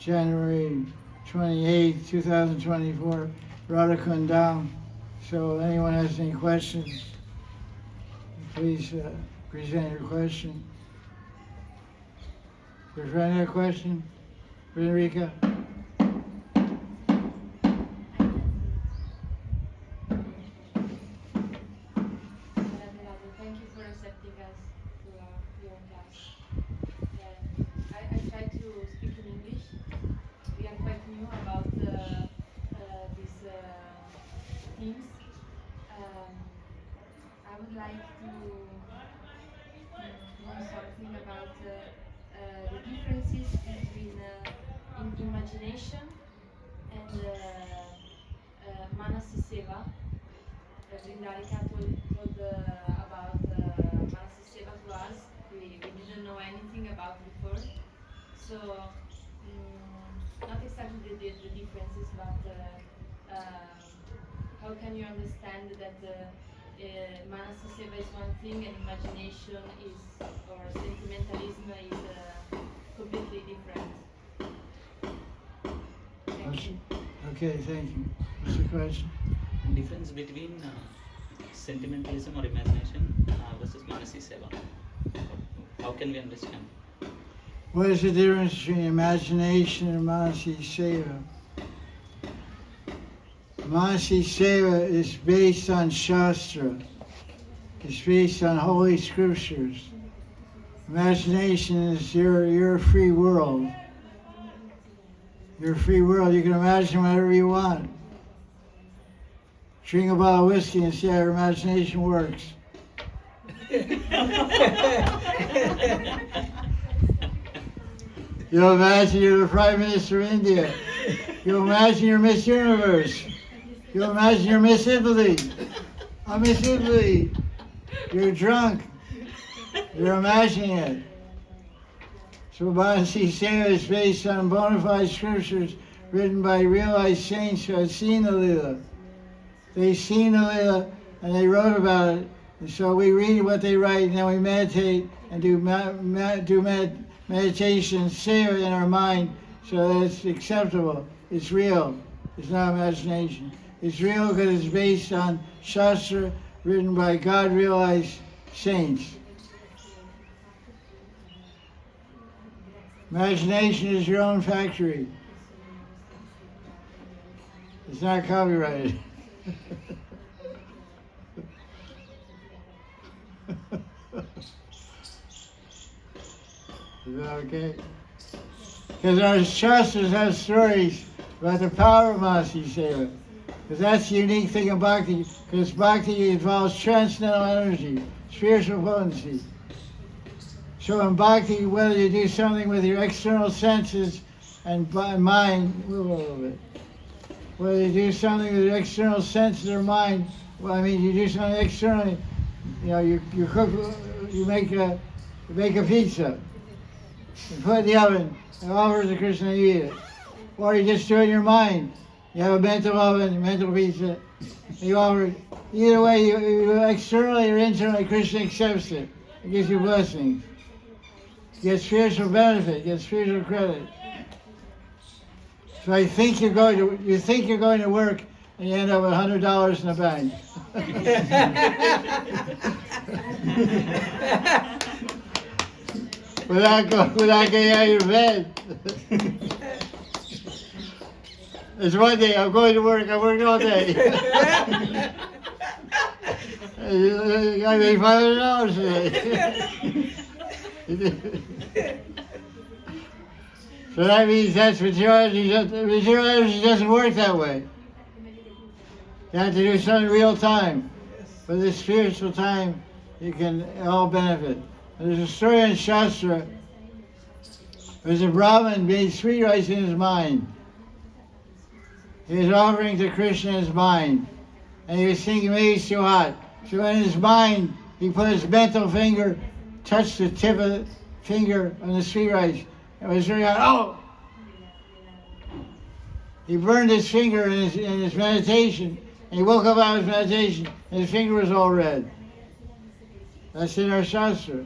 January 28, 2024, Radha Kunda. So anyone has any questions, please present your question. Your friend had a question? Enrica? Thank you for accepting us to your class. I try to speak in English. We are quite new about these themes. I would like to know something about the differences between imagination and Manasi Seva. Hari Katha told about Manasi Seva to us. We didn't know anything about before. So, not exactly the differences, but how can you understand that Manasi Seva is one thing and imagination is, or sentimentalism is completely different? Thank you. Okay, thank you. What's the question? Difference between sentimentalism or imagination versus Manasi Seva. How can we understand? What is the difference between imagination and Manasi Seva? Manasi Seva is based on Shastra. It's based on Holy Scriptures. Imagination is your free world. Your free world. You can imagine whatever you want. Drink a bottle of whiskey and see how your imagination works. You'll imagine you're the Prime Minister of India. You'll imagine you're Miss Universe. You'll imagine you're Miss Italy. I'm Miss Italy. You're drunk. You're imagining it. So Babaji Seva is based on bona fide scriptures written by realized saints who had seen the Leela. They've seen the Leela and they wrote about it. And so we read what they write and then we meditate and do meditation, Seva in our mind so that it's acceptable. It's real. It's not imagination. It's real because it's based on Shastra written by God-realized saints. Imagination is your own factory. It's not copyrighted. Is that okay? Because our Shastras have stories about the power of Manasi Seva. Because that's the unique thing in Bhakti. Because Bhakti involves transcendental energy, spiritual potency. So in Bhakti, whether you do something with your external senses and mind, move a little bit. Whether you do something with your external senses or mind, well, I mean, you do something externally. You know, you cook, you make a pizza, you put it in the oven, and offer it to Krishna and you eat it. Or you just do it in your mind. You have a mental oven, a mental pizza, and you offer it. Either way, you externally or internally, Krishna accepts it. It gives you blessings. You get spiritual benefit, you get spiritual credit. So you think you're going to work, and you end up with $100 in the bank. without getting out of your bed. It's one day, I'm going to work, I work all day. I made $500 today. So that means that's material energy. Material energy doesn't work that way. You have to do something real time. But this spiritual time, you can all benefit. There's a story in Shastra. There's a Brahmin made sweet rice in his mind. He was offering to Krishna his mind. And he was thinking maybe it's too hot. So in his mind, he put his mental finger, touched the tip of the finger on the sweet rice. It was very hot. Oh! He burned his finger in his meditation. And he woke up out of his meditation, and his finger was all red. That's in our Shastra.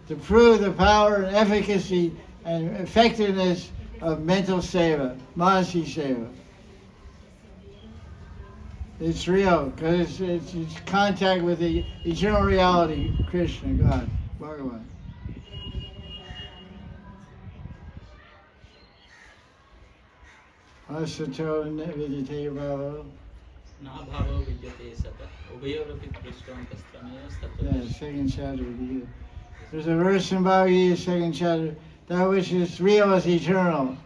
To prove the power and efficacy and effectiveness of mental seva, manasi seva. It's real because it's contact with the eternal reality, Krishna, God, Bhagavan. Asato vidite bhava. Na bhavo vidyate sata. Ubhayorapi drishtaantasthameya Yeah, sattva. second chapter. There's a verse in Bhagavad Gita, second chapter. That which is real is eternal.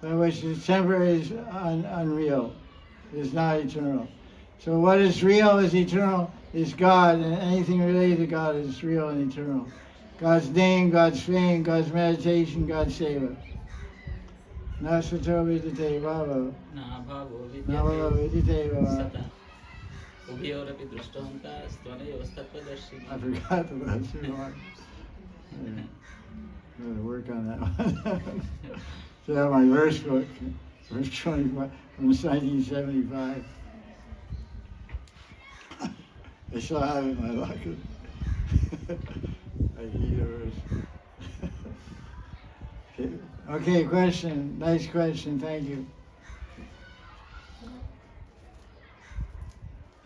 That which is temporary is unreal. Is not eternal. So what is real is eternal is God, and anything related to God is real and eternal. God's name, God's fame, God's meditation, God's seva. Nasato vidite bhava. Na bhavo Navalo vidyate vidite bhava. sata. Ubhayorapi drishtaantasthameya sattvadarshini. I forgot the last one. Gotta work on that one. So I have my verse book, verse 25 from 1975. I still have it in my locker. I need a verse. Okay, question. Nice question. Thank you.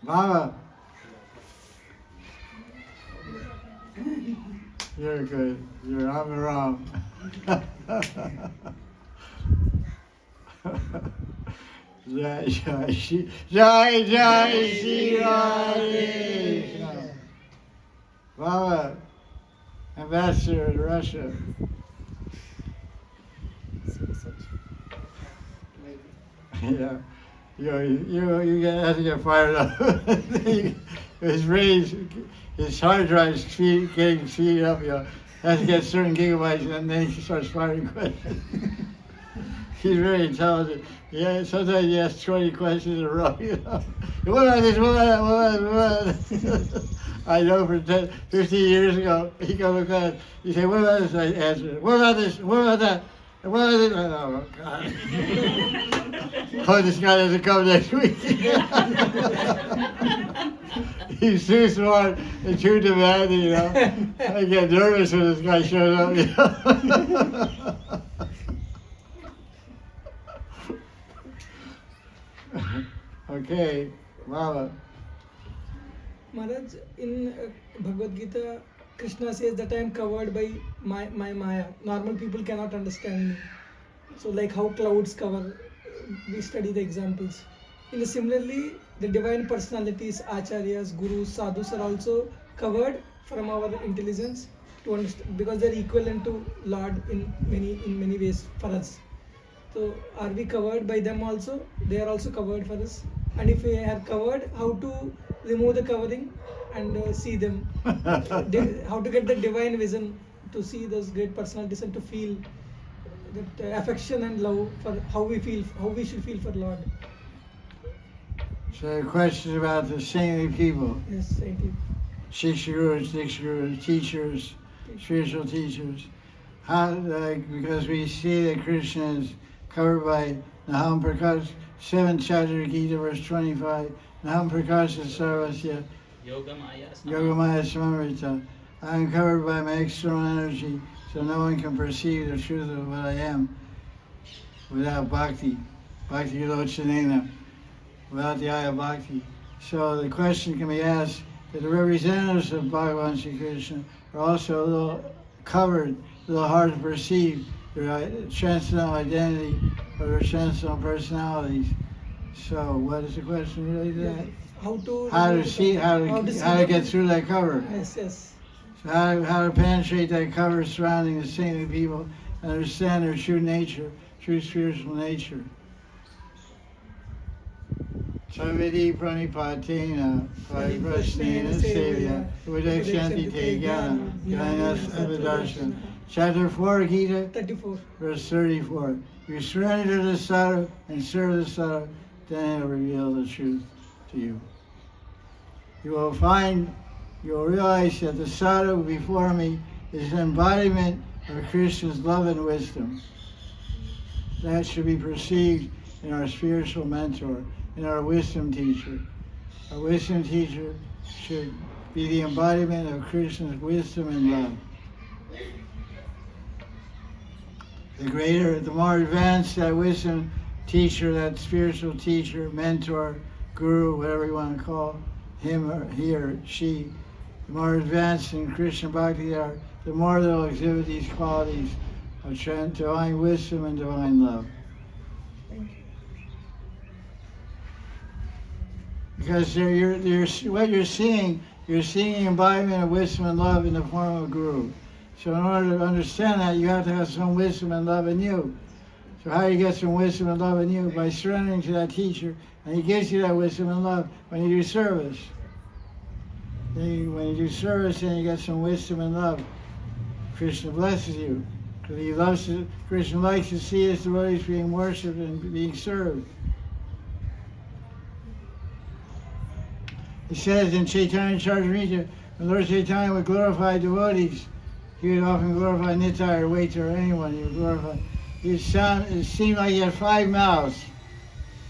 Mama. You're good. You're on the wrong. Jaya Jaya Sri Jaya Jaya Sri Radhe. Baba, Ambassador to Russia. Yeah, you have to get fired up. His raised, his hard drive's getting speeded up. Has to get certain gigabytes, and then he starts firing questions. He's very intelligent. Yeah, sometimes he asks 20 questions in a row. What about this? What about that? I know for 10, 15 years ago, he comes across, he said, what about this? I answer it. What about this? What about that? And what about this? Oh, God. Oh, this guy doesn't come next week. He's too smart and too demanding, I get nervous when this guy shows up, Okay, Mama. Maharaj, in Bhagavad Gita, Krishna says that I am covered by my Maya. Normal people cannot understand me. So like how clouds cover, we study the examples. Similarly, the divine personalities, acharyas, gurus, sadhus are also covered from our intelligence to understand, because they are equivalent to Lord in many ways for us. So are we covered by them also? They are also covered for us. And if we are covered, how to remove the covering and see them? How to get the divine vision to see those great personalities and to feel that affection and love for how we should feel for Lord. So the question is about the saintly people. Yes, thank you. Diksha teachers, spiritual teachers. How, because we see that Krishna is covered by Naham Prakash, 7th chapter of Gita, verse 25. Naham Prakasha Sarvasya Yogamaya Samamrita. I am covered by my external energy, so no one can perceive the truth of what I am without bhakti, bhakti lochanena, without the eye of bhakti. So the question can be asked that the representatives of Bhagavan Sri Krishna are also a little covered, a little hard to perceive their transcendental identity or their transcendental personalities. So what is the question related to that? How to get through that cover. Yes. So how to penetrate that cover surrounding the saintly people and understand their true nature, true spiritual nature. Savidi pranipatena pariprasnena sevya udakshanti te jnana jnanas avadarshan. Chapter 4, Gita, 34. verse 34. You surrender to the sadhu and serve the sadhu, then he'll reveal the truth to you. You will realize that the sadhu before me is an embodiment of Krishna's love and wisdom. That should be perceived in our spiritual mentor, in our wisdom teacher. Our wisdom teacher should be the embodiment of Krishna's wisdom and love. the more advanced that wisdom teacher, that spiritual teacher, mentor, guru, whatever you want to call him or he or she, the more advanced in Krishna Bhakti they are, the more they'll exhibit these qualities of divine wisdom and divine love. Thank you. Because what you're seeing the embodiment of wisdom and love in the form of a guru. So in order to understand that, you have to have some wisdom and love in you. So how do you get some wisdom and love in you? By surrendering to that teacher, and he gives you that wisdom and love when you do service. When you do service, then you get some wisdom and love. Krishna blesses you, because Krishna likes to see his devotees being worshipped and being served. He says in Chaitanya Charitamrita, when Lord Chaitanya would glorify devotees, he would often glorify Nitai or Waita or anyone he would glorify. It seemed like he had 5 mouths.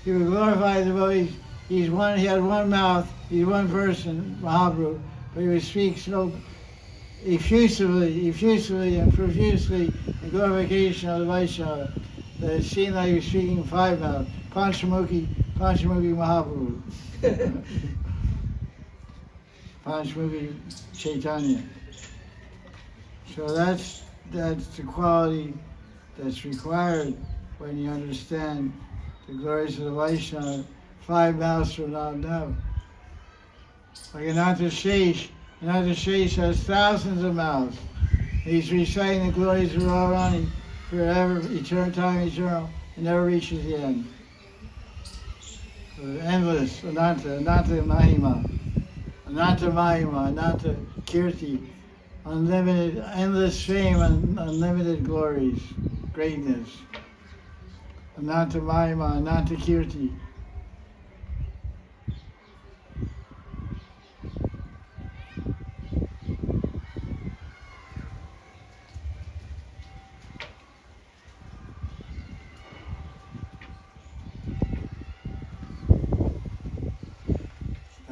He would glorify the devotees. He had one mouth, he's one person, Mahaprabhu, but he would speak so effusively and profusely in glorification of the Vaishnava that it seemed like he was speaking 5 mouths. Panchamukhi Mahaprabhu. Panchamukhi Chaitanya. So that's the quality that's required when you understand the glories of the Vaishnava. 5 mouths are not enough. Like Ananta Shesh has thousands of mouths. He's reciting the glories of Radharani forever, eternal, and never reaches the end. So endless, Ananta Mahima, Ananta Kirti, unlimited, endless fame and unlimited glories, greatness. Ananta Mahima, Ananta Kirti.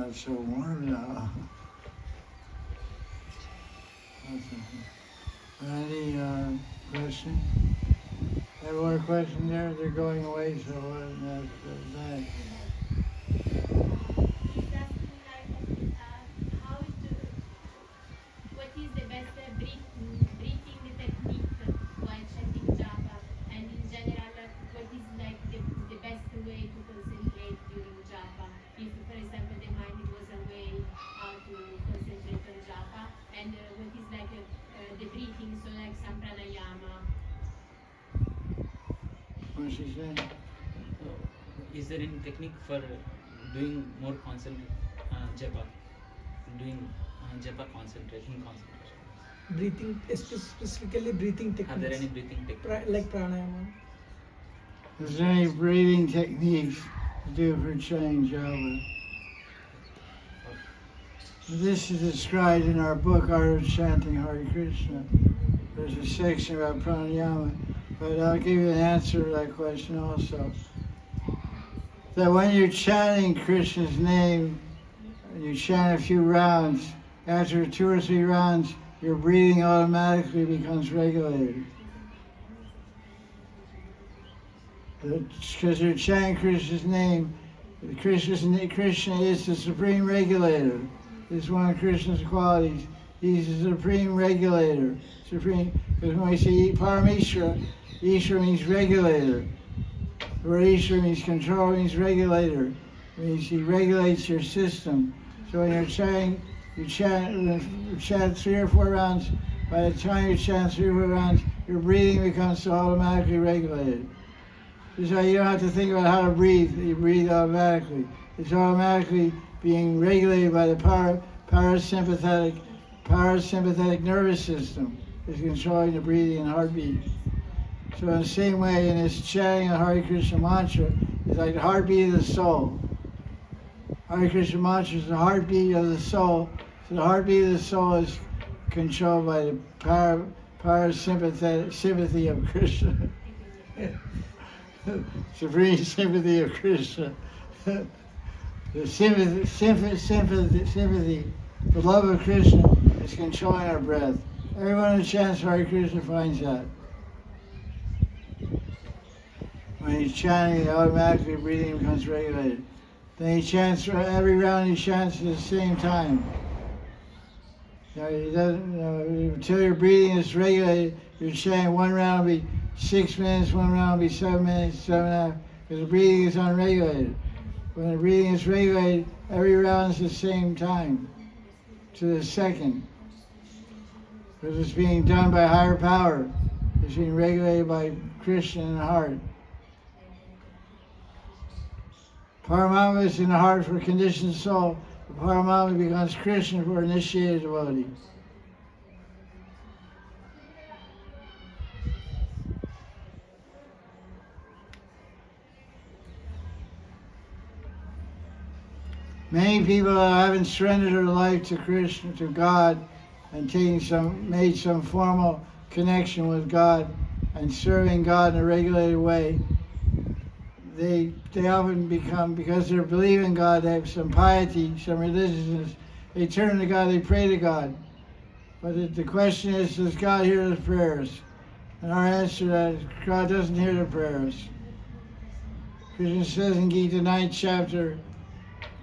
It's so warm now. Any question? Have more question there? They're going away, so that's that. What is the best breathing technique while chanting japa? And in general, what is like the best way to concentrate during japa? If, for example, the mind goes away, how to concentrate on japa? And what is like the breathing, so like some pranayama? What's she saying? Is there any technique for doing more japa? Doing japa concentration? Breathing, specifically breathing techniques. Are there any breathing techniques? Like pranayama? Is there any breathing techniques to do for chanting japa? This is described in our book, Art of Chanting Hare Krishna. There's a section about pranayama, but I'll give you an answer to that question also. That when you're chanting Krishna's name, and you chant a few rounds, after 2 or 3 rounds, your breathing automatically becomes regulated. Because you're chanting Krishna's name, Krishna is the supreme regulator. It's one of Krishna's qualities. He's the supreme regulator. Supreme, because when we say Parameshwara, Ishwara means regulator. The word Ishwara means control, means regulator. It means he regulates your system. So when you're chanting, you chant 3 or 4 rounds. By the time you chant 3 or 4 rounds, your breathing becomes automatically regulated. This is why you don't have to think about how to breathe. You breathe automatically. It's automatically being regulated by the parasympathetic nervous system. It's controlling the breathing and heartbeat. So in the same way, in this chanting of Hare Krishna mantra, it's like the heartbeat of the soul. Hare Krishna mantra is the heartbeat of the soul. So the heartbeat of the soul is controlled by the parasympathetic sympathy of Krishna. Supreme sympathy of Krishna. The sympathy, the love of Krishna is controlling our breath. Everyone who chants Hare Krishna finds that. When he's chanting, automatically breathing becomes regulated. Then he chants for every round. He chants at the same time. He doesn't. Until your breathing is regulated, you're chanting. One round will be 6 minutes. One round will be 7 minutes, 7.5. Because the breathing is unregulated. When the breathing is regulated, every round is the same time to the second. Because it's being done by higher power. It's being regulated by Krishna in the heart. Paramatma is in the heart for conditioned soul. Paramatma becomes Krishna for initiated devotee. Many people haven't surrendered their life to Krishna, to God, and made some formal connection with God and serving God in a regulated way. They often become, because they believe in God, they have some piety, some religiousness. They turn to God, they pray to God. But the question is, does God hear the prayers? And our answer to that is, God doesn't hear the prayers. Krishna says in Gita 9th chapter,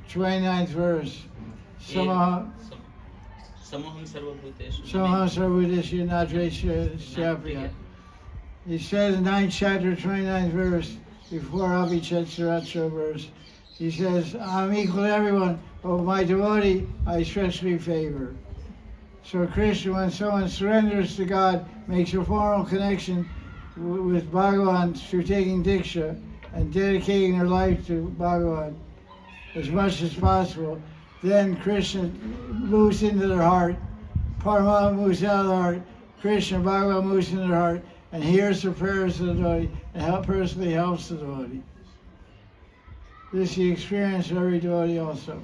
29th verse, Samaham Sarvabhuteshu Nadresha Syapya. He says in 9th chapter, 29th verse, before Abhichetsuratra verse, he says, I'm equal to everyone, but my devotee I especially favor. So Krishna, when someone surrenders to God, makes a formal connection with Bhagavan through taking Diksha and dedicating their life to Bhagavan as much as possible, then Krishna moves into their heart, Paramatma moves out of the heart, Krishna, Bhagavan moves into their heart, and hears the prayers of the devotee and personally helps the devotee. This is the experience of every devotee also.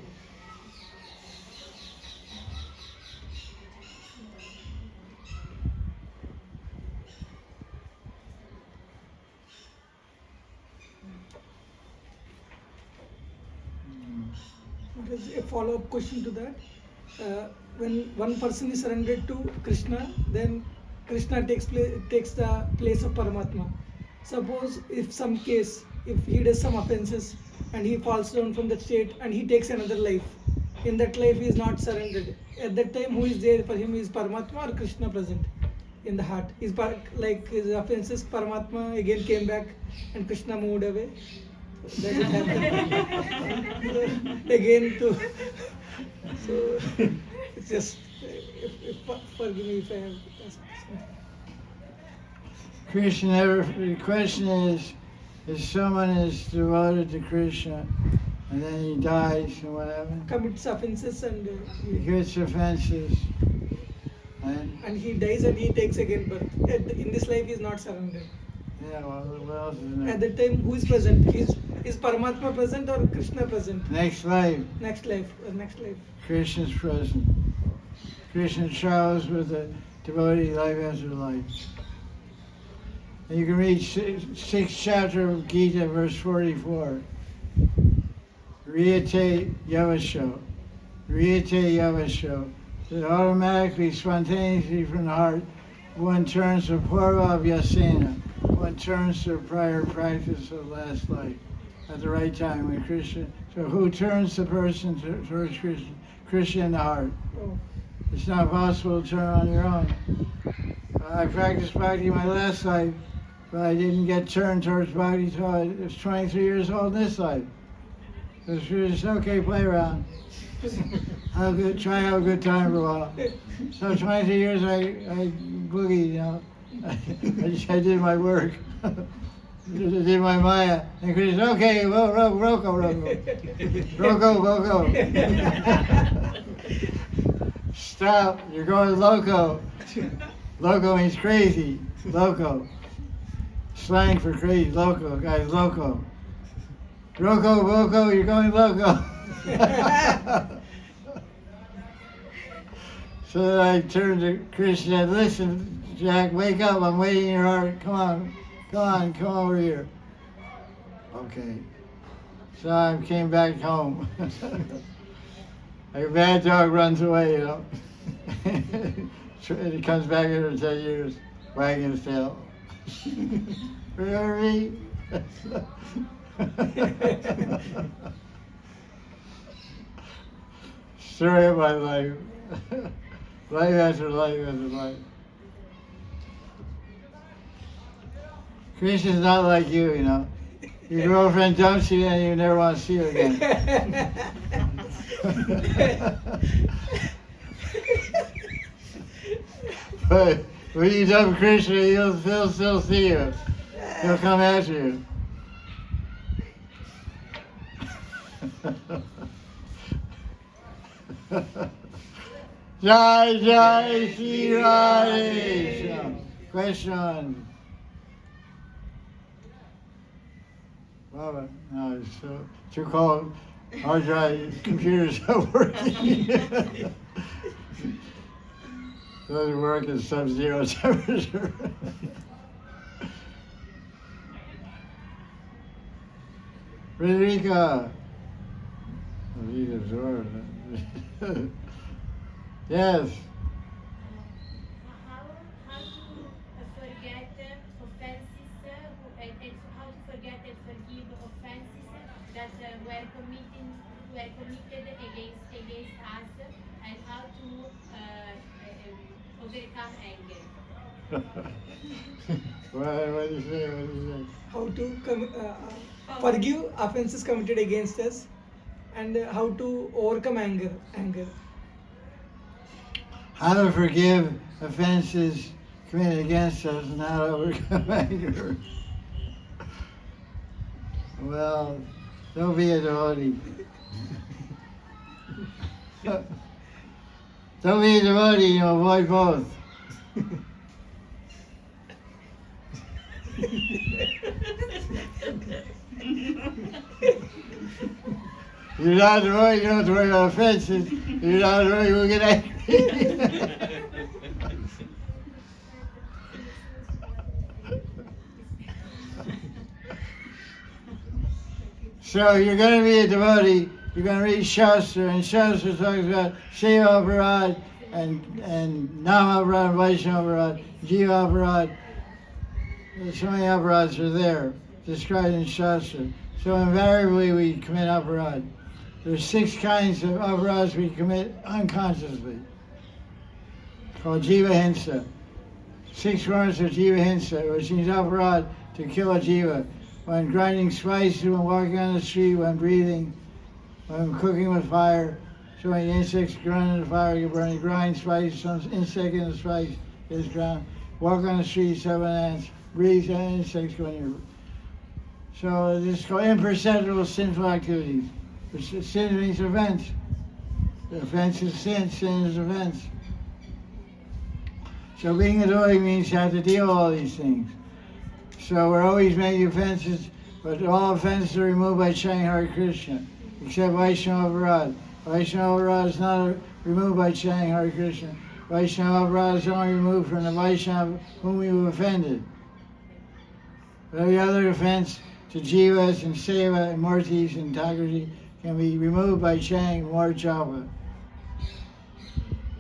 What is a follow-up question to that? When one person is surrendered to Krishna, then Krishna takes the place of Paramatma. Suppose if he does some offenses and he falls down from that state and he takes another life, in that life he is not surrendered. At that time, who is there for him? Is Paramatma or Krishna present in the heart? Like his offenses, Paramatma again came back and Krishna moved away. Does it happen? Again to so it's just forgive me if I have. Krishna never. The question is, if someone is devoted to Krishna and then he dies and whatever, Commits offenses and he commits offenses, and he dies and he takes again birth. In this life, he is not surrendered. Yeah, well, what else is there? At that time, who is present? Is Paramatma present or Krishna present? Next life. Next life. Next life. Krishna's present. Krishna travels with the devotee life after life. And you can read 6th chapter of Gita, verse 44. Riyate Yavasho. Riyate Yavasho. That automatically, spontaneously from the heart, one turns to Purva Vyasena. One turns to prior practice of last life at the right time when Krishna. So who turns the person towards Krishna? Krishna in the heart. Oh. It's not possible to turn on your own. I practiced bhakti in my last life, but I didn't get turned towards bhakti until I was 23 years old in this life. It was just, okay, play around. Try to have a good time for a while. So 23 years I boogied, you know. I did my work. I did my Maya. And Chris said, okay, well, Roko. Stop, you're going loco. Loco means crazy. Loco. Slang for crazy. Loco, guys, loco. Roko, you're going loco. So then I turned to Krishna and said, listen, Jack, wake up, I'm waiting in your heart. Come on, come over here. Okay. So I came back home. Like a bad dog runs away, you know. And he comes back after 10 years, wagging his tail. Remember me? Story of my life. Life after life after life. Krishna's not like you, you know. Your girlfriend dumps you and you never want to see her again. But when you dump Krishna, he'll still see you. He'll come after you. Jaya Jaya Sri Radhe. Question. Baba, no, it's too cold. Hard drive, computer's not working. Doesn't work at sub-zero temperature. Frederica. He's absorbed. Yes. How to forget offenses and how to forget and forgive offenses that were committed against us, and how to overcome anger. What do you say? What do you say? How to forgive offenses committed against us, and how to overcome anger. How to forgive offenses committed against us and how to overcome anger. Well, don't be a devotee. Don't be a devotee, you avoid both. You're not a devotee, you don't have to worry about offenses. You're not a devotee, you will get angry. So you're going to be a devotee, you're going to read Shastra, and Shastra talks about Shiva Aparad and Nama Aparad, Vaishnava Aparad, Jiva Aparad. So many aparads are there, described in Shastra. So invariably we commit aparad. There's 6 kinds of aparads we commit unconsciously, called Jiva Hinsa. 6 forms of Jiva Hinsa, which means aparad, to kill a jiva. When grinding spices, when walking on the street, when breathing, when cooking with fire, so many insects grind in the fire, you burn, you grind spice, some insect in the spice is ground. Walk on the street, 7 ants, breathe, insects go in your. So this is called imperceptible sinful activities. Sin means offense. The offense is sin, sin is offense. So being a devotee means you have to deal with all these things. So we're always making offenses, but all offenses are removed by chanting Hare Krishna, except Vaishnava Aparad. Vaishnava Aparad is not removed by chanting Hare Krishna. Vaishnava Aparad is only removed from the Vaishnava whom you've offended. But every other offense to jivas and seva and murtis and integrity can be removed by chanting more japa.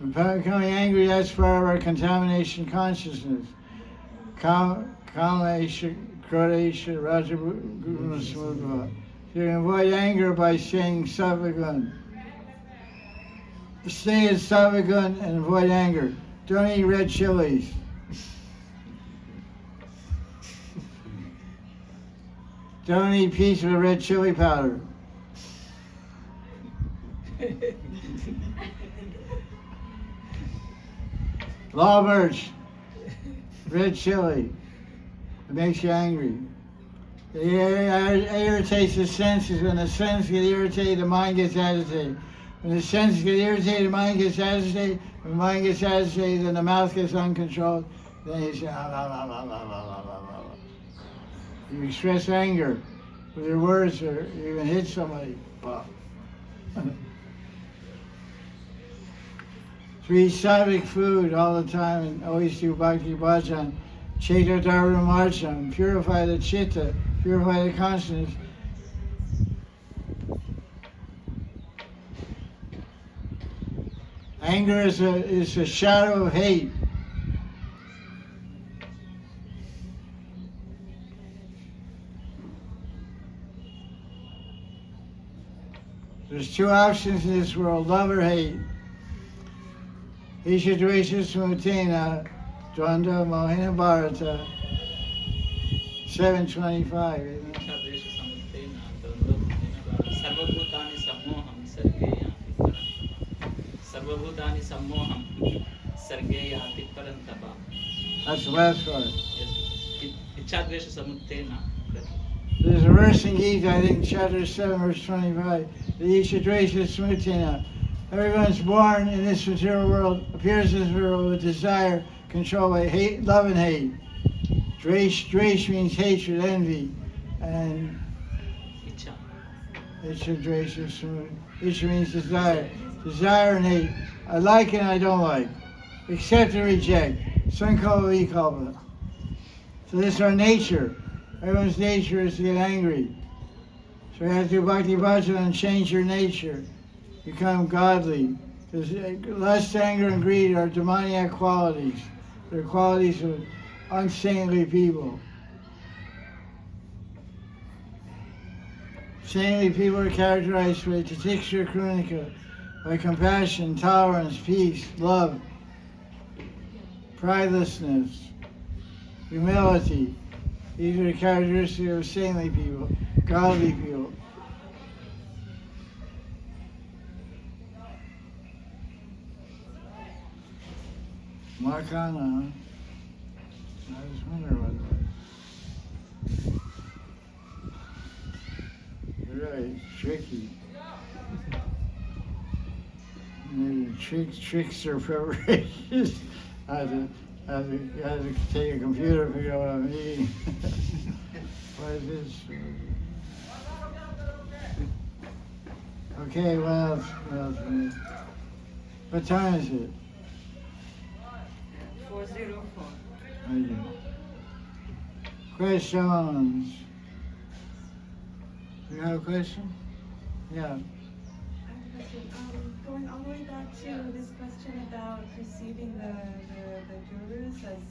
Becoming angry, that's part of our contamination consciousness. Kamesha, Krodesha, Rajaguna, Smudva. You can avoid anger by saying Savagun. Stay at Savagun and avoid anger. Don't eat red chilies. Don't eat pieces of red chili powder. Law birch, red chili. It makes you angry. It irritates the senses. When the senses get irritated, the mind gets agitated. When the senses get irritated, the mind gets agitated. When the mind gets agitated, then the mouth gets uncontrolled. Then you say, ah, la, la, la, la, la, la, la, la. You express anger with your words, or you even hit somebody. Wow. So we eat sattvic food all the time and always do bhakti bhajan. Chaita dharma marcham, purify the chitta, purify the consciousness. Anger is a shadow of hate. There's two options in this world, love or hate. Isha Dvesha Smutena, Dvanda Mohina Bharata, 725. Isn't it? इच्छाद्वेष समुत्थेन द्वन्द्वमोहेन सर्वभूतानि सम्मोहं सर्गे याति परन्तप सर्वभूतानि सम्मोहं सर्गे याति परन्तप. That's the last part. Yes. इच्छाद्वेष समुत्थेन. There's a verse in Gita, I think chapter 7, verse 25. The Isha Dvesha Smutena. Everyone's born in this material world, appears in this world with desire, controlled by hate, love and hate. Dvesh means hatred, envy, and Ichha. Isha means desire. Desire and hate. I like and I don't like. Accept and reject. Sankalpa vikalpa. So this is our nature. Everyone's nature is to get angry. So you have to do bhakti bhajana and change your nature. Become godly. Because lust, anger, and greed are demoniac qualities. They're qualities of unsaintly people. Saintly people are characterized by titiksha krunika, by compassion, tolerance, peace, love, pridelessness, humility. These are the characteristics of saintly people, godly people. Markana, huh? I was wondering what it was. You're right, it's tricky. Maybe tricks or preparations. I had to take a computer to figure out what I'm eating. What is this? Okay, what else? What time is it? 4:04. Thank you. Questions? You have a question? Yeah. I have a question. Going all the way back to this question about perceiving the gurus as,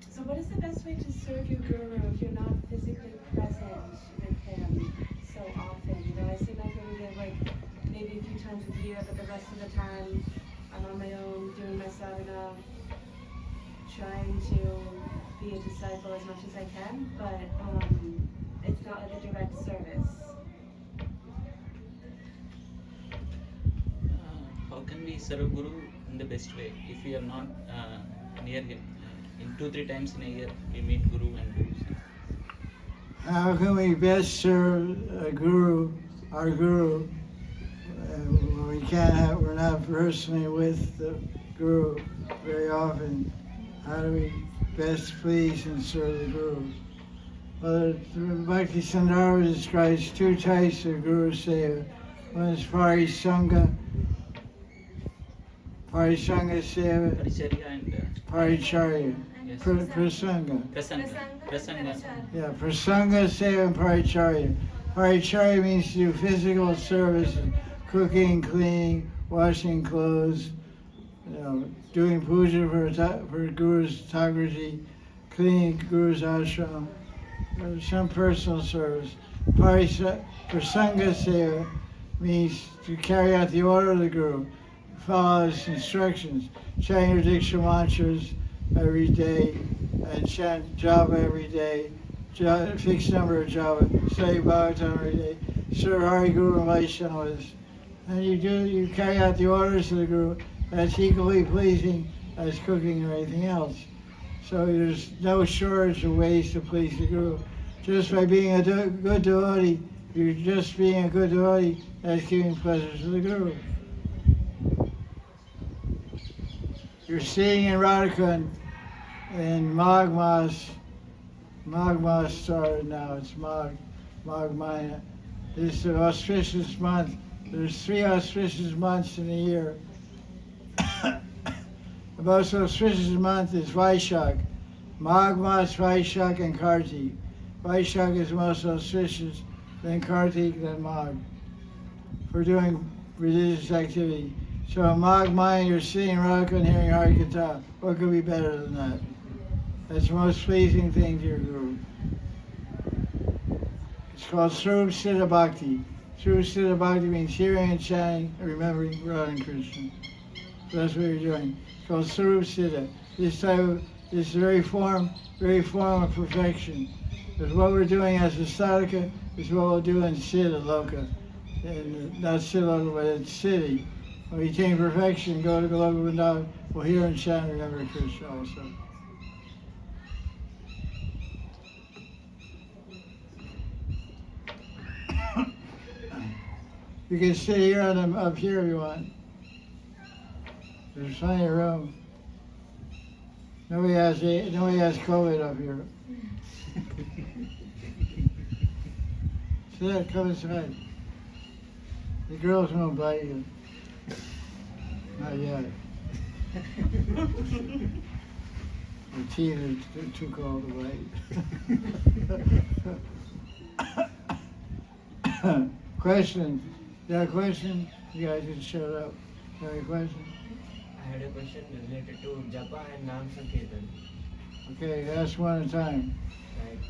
so what is the best way to serve your guru if you're not physically present with him so often? I see my guru there like maybe a few times a year, but the rest of the time I'm on my own doing my sadhana, trying to be a disciple as much as I can, but it's not like a direct service. How can we serve Guru in the best way if we are not near him? In 2-3 times in a year we meet Guru and do something. How can we best serve a guru, our guru, when we're not personally with the guru very often? How do we best please and serve the guru? Well, Bhakti Sandarbha describes two types of guru seva. One is Parisanga seva, Paricharya and Paricharya, yes. Prasanga. Prasanga. Yeah, Prasanga seva and Paricharya. Paricharya means to do physical service, cooking, cleaning, washing clothes, doing puja for Guru's Thakurji, cleaning Guru's ashram, some personal service. Prasanga seva means to carry out the order of the Guru, follow his instructions, chant your Diksha mantras every day, and chant japa every day, fixed number of japa, study Bhagavatam every day, serve Hari Guru and Vaishnavas. And you carry out the orders of the Guru. That's equally pleasing as cooking or anything else. So there's no shortage of ways to please the Guru. Just by being a good devotee, you're just being a good devotee, that's giving pleasure to the Guru. You're seeing in Radha Kunda in Magh Mas started now, it's Magh Mahina. This is the auspicious month. There's 3 auspicious months in a year. The most auspicious month is Vaishak. Magh Mas, Vaishak, and Kartik. Vaishak is most auspicious, then Kartik, then Magh, for doing religious activity. So in Magh Mahina, you're sitting Radha Kunda and hearing Hari Katha. What could be better than that? That's the most pleasing thing to your Guru. It's called Swarup Siddha Bhakti. Swarup Siddha Bhakti means hearing and chanting and remembering Radha and Krishna. So that's what you're doing. It's called Swarup Siddha. This very form of perfection. Because what we're doing as a sadhaka is what we'll do in Siddha Loka. And not Siddha Loka, but in city. When we attain perfection, go to Goloka Vrindavan, we'll hear and chant and remember Krishna also. You can sit here up here if you want. There's plenty of room. Nobody has COVID up here. Sit, come inside. The girls won't bite you. Not yet. The teeth are too cold to bite. Question? You got a question? You guys just showed up. You have a question? I had a question related to Japa and Nam Sankirtan. Okay, ask one at a time. Like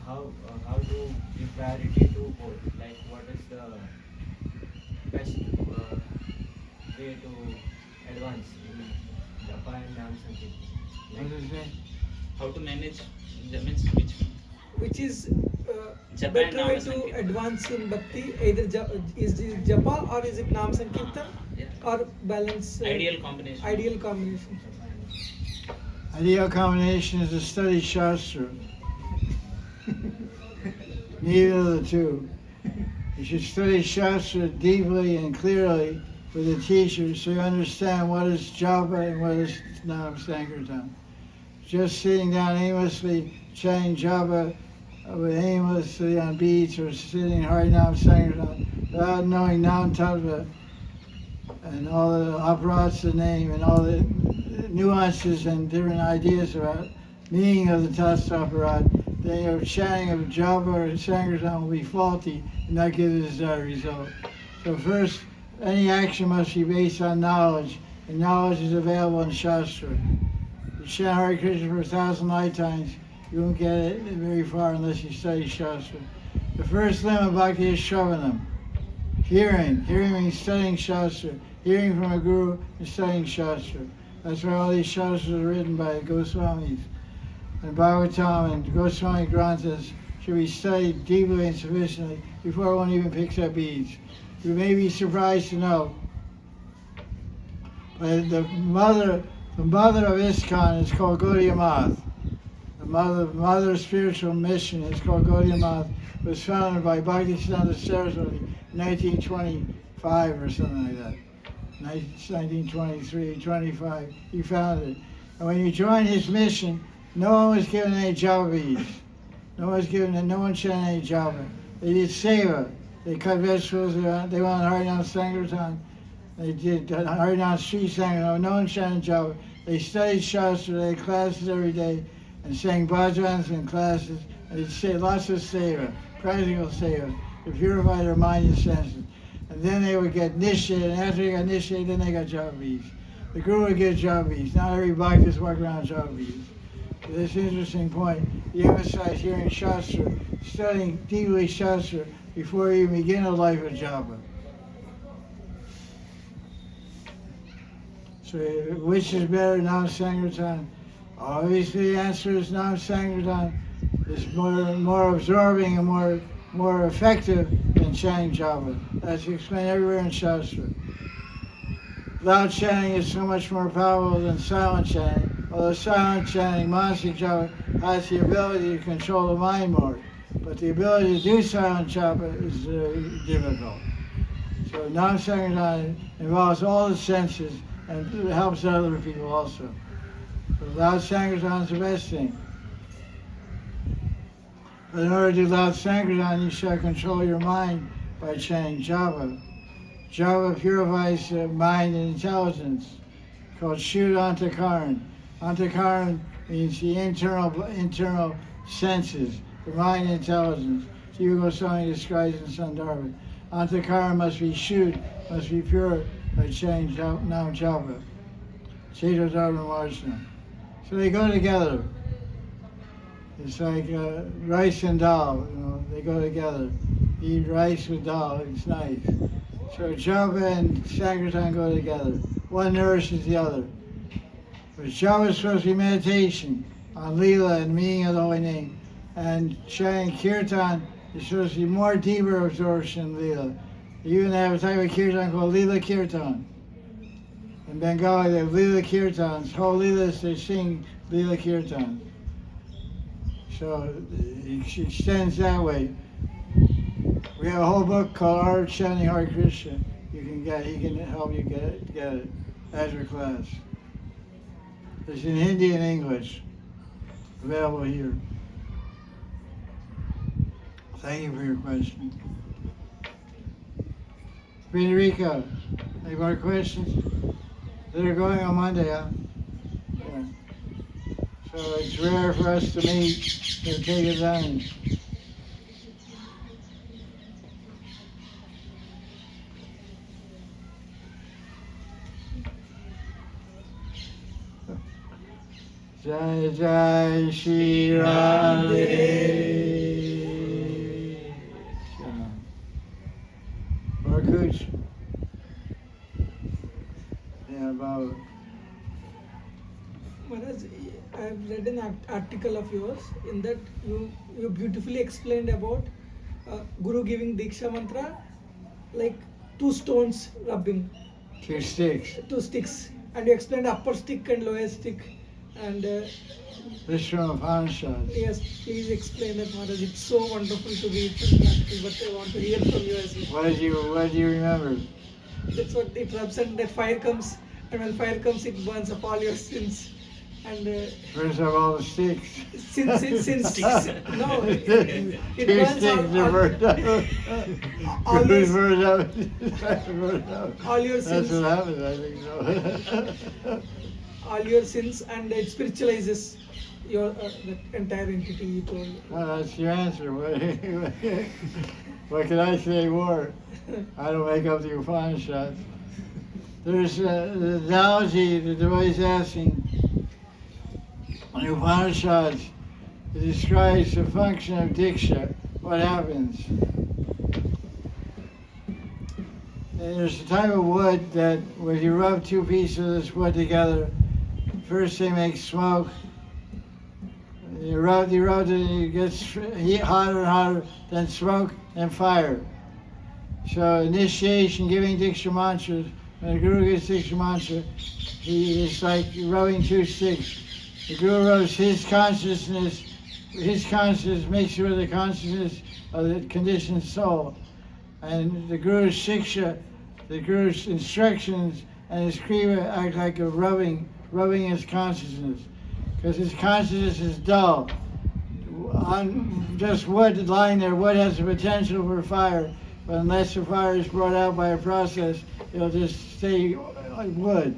how to give priority to both? Like what is the best way to advance in Japa and Nam Sankirtan? What does it say? How to manage, that means Which is Japa better and way Nama to Sankirtan. advance in bhakti? Either is it japa or is it Nam Sankirtan? Yeah. Or balance? Ideal combination. Ideal combination. Ideal combination is to study Shastra. Neither of the two. You should study Shastra deeply and clearly with a teacher so you understand what is japa and what is Nam Sankirtan. Just sitting down aimlessly chanting japa aimlessly on beats or sitting Hari Nam Sankirtan without knowing Nam Tattva and all the aparats of the name and all the nuances and different ideas about meaning of the Tattva aparat, then your chanting of japa or Sankirtan will be faulty and not give the desired result. So first, any action must be based on knowledge, and knowledge is available in Shastra. You chant Hare Krishna for 1,000 lifetimes, you won't get it very far unless you study Shastra. The first limb of bhakti is Shravanam. Hearing means studying Shastra. Hearing from a guru is studying Shastra. That's why all these Shastras are written by Goswamis. And Bhagavatam and Goswami Granthas should be studied deeply and sufficiently before one even picks up beads. You may be surprised to know, but the mother of ISKCON is called Gaudiya Math. The mother spiritual mission is called Gaudiya Math. It was founded by Bhaktisiddhanta Saraswati in 1925 or something like that. 1923, 25, he founded it. And when you join his mission, no one was given any japa beads. No one chanted any japa. They did seva. They cut vegetables. They went on Harinam Sankirtan. They did Harinam Sri Sankirtan. No one chanted japa. They studied Shastra. They had classes every day and sang bhajans in classes. And they say lots of seva, practical seva, to purify their mind and senses. And then they would get initiated, and after they got initiated, then they got japa beads. The guru would give japa beads. Not every bhaktas walk around with japa beads. This interesting point, you emphasize hearing Shastra, studying deeply Shastra before you begin a life of japa. So which is better, Nam Sankirtan? Obviously the answer is Nam Sankirtan is more absorbing and more effective than chanting japa. That's explained everywhere in Shastra. Loud chanting is so much more powerful than silent chanting. Although silent chanting, manasik japa, has the ability to control the mind more. But the ability to do silent japa is difficult. So Nam Sankirtan involves all the senses and it helps other people also. So loud Sankirtan is the best thing. But in order to do loud Sankirtan, you shall control your mind by chanting japa. Japa purifies mind and intelligence, called Shuddha Antakaran. Antakaran means the internal senses, the mind and intelligence. Jiva Goswami describes in Sandarbha. Antakaran must be Shuddha, must be pure by chanting Nam Japa. Chaitya Dharma Marjana. So they go together. It's like rice and dal, they go together. Eat rice with dal, it's nice. So japa and sankirtan go together. One nourishes the other. But japa is supposed to be meditation on Leela and meaning of the holy name. And chanting kirtan is supposed to be more deeper absorption in Leela. You even have a type of kirtan called Leela Kirtan. In Bengali, they have Leela Kirtans. Whole Leelas, they sing Leela Kirtan. So it extends that way. We have a whole book called Art of Chanting Hare Krishna. You can get. He can help you get it after class. It's in Hindi and English. Available here. Thank you for your question. Federico, any more questions? They're going on Monday, huh? Yeah. So it's rare for us to meet and take advantage. Jaya Jaya Sri Radhe. Or Kuch. Yeah, about. Maharaj, I've read an article of yours in that you beautifully explained about Guru giving Diksha mantra like two stones rubbing. Two sticks. Two sticks. And you explained upper stick and lower stick. And This from Upanishads. yes, please explain that, Maharaj. It's so wonderful to read from the article, but I want to hear from you as well. What do you remember? That's what it rubs, and that fire comes, and when fire comes, it burns up all your sins. And Burns up all the sticks. since no, it Two burns sticks are all, burned up. all Who's these- burned up? Burned up. all your That's sins, what happens, I think so. all your sins, and it spiritualizes your that entire entity you told. Well, that's your answer. What can I say more? I don't make up the Upanishads. There's the analogy the devotees asking in the Upanishads. It describes the function of Diksha, what happens. And there's a type of wood that when you rub two pieces of this wood together, first they make smoke. You rub it, and it gets hotter and hotter, then smoke, then fire. So initiation, giving Diksha mantras, when the Guru gives Diksha mantra, it's like rubbing two sticks. The Guru rubs his consciousness mixed with the consciousness of the conditioned soul. And the Guru's shiksha, the Guru's instructions, and his kriya act like a rubbing his consciousness. Because his consciousness is dull. On just wood lying there, wood has the potential for fire, but unless the fire is brought out by a process, it'll just stay like wood,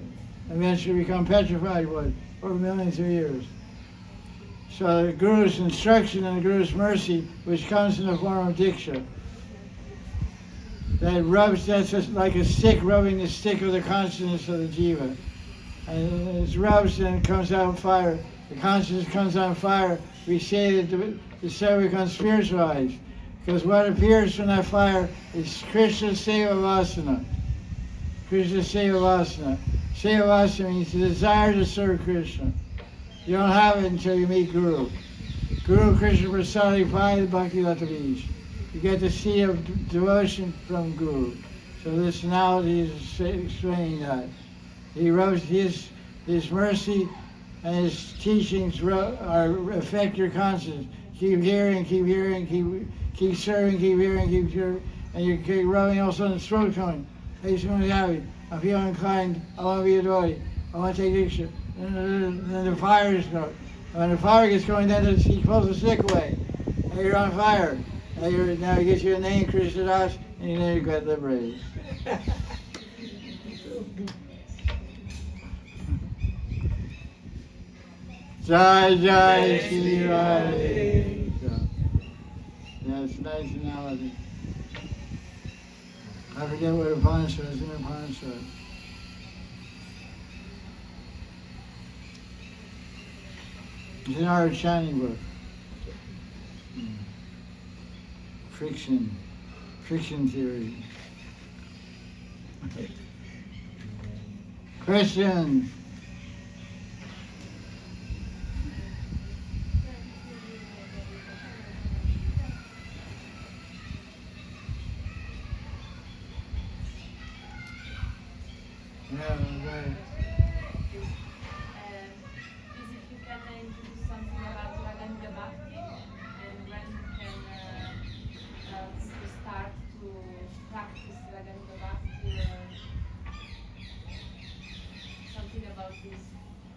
eventually become petrified wood over millions of years. So the Guru's instruction and the Guru's mercy, which comes in the form of Diksha, that rubs, that's just like a stick rubbing the stick of the consciousness of the jiva. And it rubs and it comes out fire. The consciousness comes on fire. We say that the cell becomes spiritualized. Because what appears from that fire is Krishna Seva Vasana. Krishna Seva Vasana. Seva Vasana means the desire to serve Krishna. You don't have it until you meet Guru. Guru Krishna Prasadi Pai Bhakti Lata Bij. You get the seed of devotion from Guru. So this analogy is explaining that. He rubs his mercy and his teachings affect your conscience. Keep hearing, keep serving, keep hearing, and you keep rubbing, all of a sudden the throat coming. Hey, someone's happy. I'm feeling inclined. I want to be a devotee. I want to take Diksha. And then the fire is going. When the fire gets going, then he pulls the stick away. And you're on fire. Now he gets your name, Krishna Das, and then you get liberated. Jaya Jaya Sri Radhe. Yeah, it's a nice analogy. I forget what Upanishad is in Upanishad. It's in our chanting book. friction theory. Questions? Yeah, right. Please, if you can introduce something about Radha Kunda Bhakti and when can people start to practice Radha Kunda Bhakti or something about this.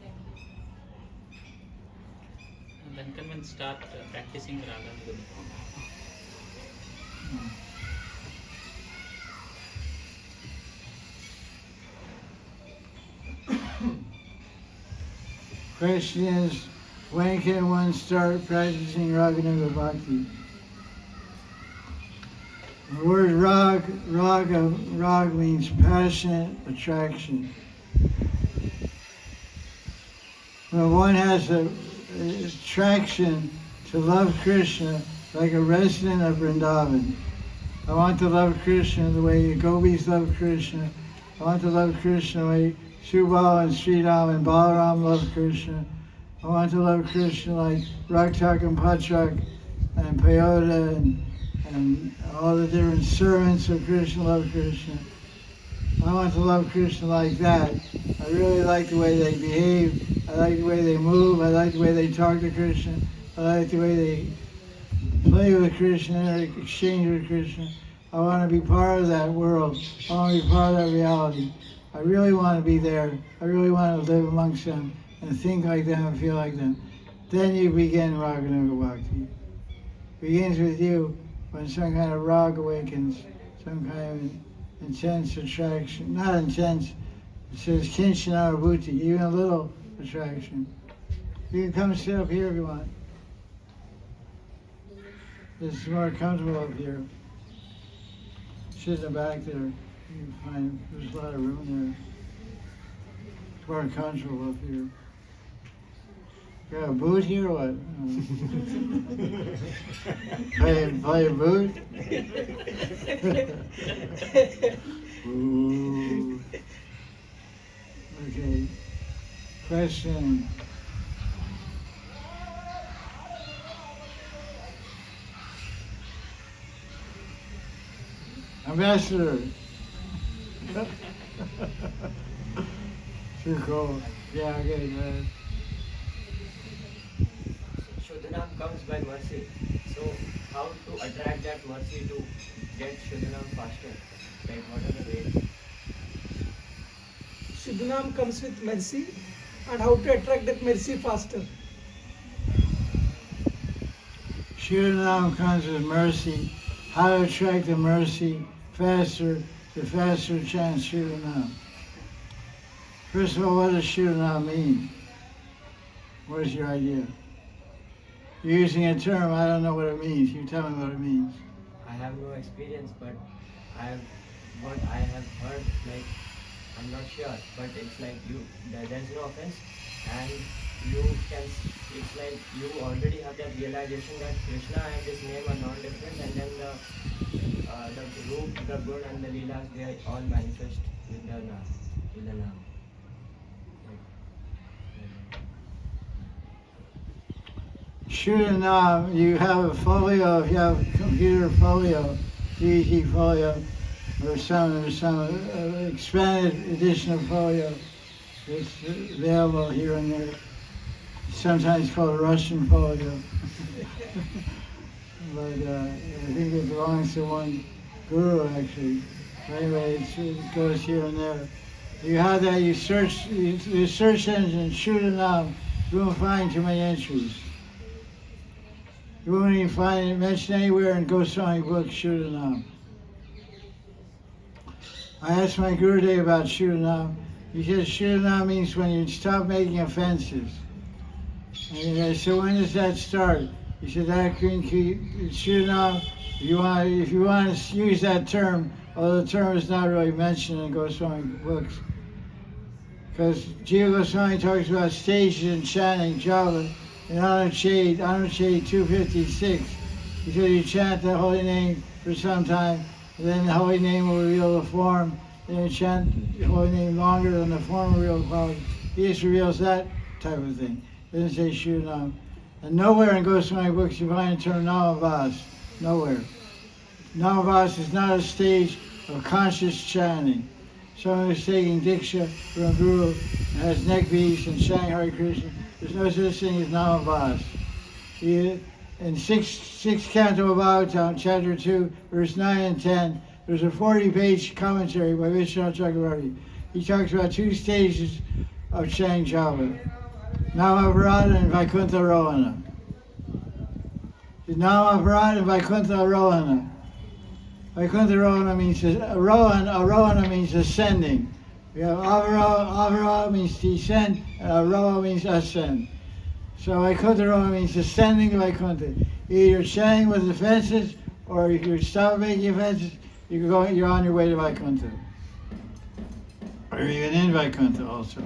Thank you. And when can one start practicing Radha Kunda? Question is, when can one start practicing Raganuga Bhakti? The word rag means passionate attraction. When one has an attraction to love Krishna like a resident of Vrindavan. I want to love Krishna the way the gopis love Krishna. I want to love Krishna the way Subal and Sridham and Balaram love Krishna. I want to love Krishna like Raktak and Patrak and Payoda and all the different servants of Krishna love Krishna. I want to love Krishna like that. I really like the way they behave. I like the way they move. I like the way they talk to Krishna. I like the way they play with Krishna or exchange with Krishna. I want to be part of that world. I want to be part of that reality. I really want to be there. I really want to live amongst them and think like them and feel like them. Then you begin Raganuga Bhakti. It begins with you when some kind of rag awakens, some kind of intense attraction. Not intense, it says kinchana bhuti, even a little attraction. You can come sit up here if you want. It's more comfortable up here. Sit in the back there. You can find there's a lot of room there. It's more comfortable up here. You got a boot here or what? Play a boot? Ooh. Okay. Question. Ambassador. Too cool. Yeah, okay, man. Shuddhanam comes by mercy. So how to attract that mercy to get Shuddhanam faster? Like what are the ways? Siddhanam comes with mercy, and how to attract that mercy faster. Shuddhanam comes with mercy. How to attract the mercy faster, the faster chant Shuddhanam. First of all, what does Shuddhanam mean? What is your idea? You're using a term, I don't know what it means. You tell me what it means. I have no experience, but what I have heard, like I'm not sure, but it's like there's no offense, and you can, it's like you already have that realization that Krishna and his name are not different, and then the root, the good and the leelas, they are all manifest with the Naam. Shuddhanam, you have a folio, if you have a computer folio, DT folio, or some expanded edition of folio. It's available here and there. It's sometimes called a Russian folio. But I think it belongs to one guru actually. Anyway, it goes here and there. You have that, you search the search engine, Shuddhanam, you won't find too many entries. You won't even find it mentioned anywhere in Goswami book, Shuddhanam. I asked my Gurudev about Shuddhanam. He says Shuddhanam means when you stop making offenses. And I said, when does that start? He said, that can keep Shuddhanam. If you want to use that term, although the term is not really mentioned in Goswami books, because Jiva Goswami talks about stages in chanting Java in Anucheda 256. He said you chant the holy name for some time, and then the holy name will reveal the form. Then you chant the holy name longer than the form will reveal the quality. He just reveals that type of thing. Doesn't say Shuranam. And nowhere in Goswami books you find the term Namavas. Nowhere. Namavas is not a stage of conscious chanting. Someone who's taking Diksha from a guru and has neck beads and chanting Hare Krishna. There's no such thing as Namavas. In 6 Canto of Bhagavatam, chapter 2, verse 9 and 10, there's a 40-page commentary by Vishwanath Chakravarti. He talks about 2 stages of chanting japa. Namaparada and Vaikuntha Rohana. Namaparada and Vaikuntha Rohana. Vaikuntha Rohana means Arohana means ascending. We have Avaroha means descend, and Aroha means ascend. So Vaikuntha Rohana means ascending to Vaikuntha. Either chanting with offenses, or if you stop making offenses, you're on your way to Vaikuntha. Or even in Vaikuntha also.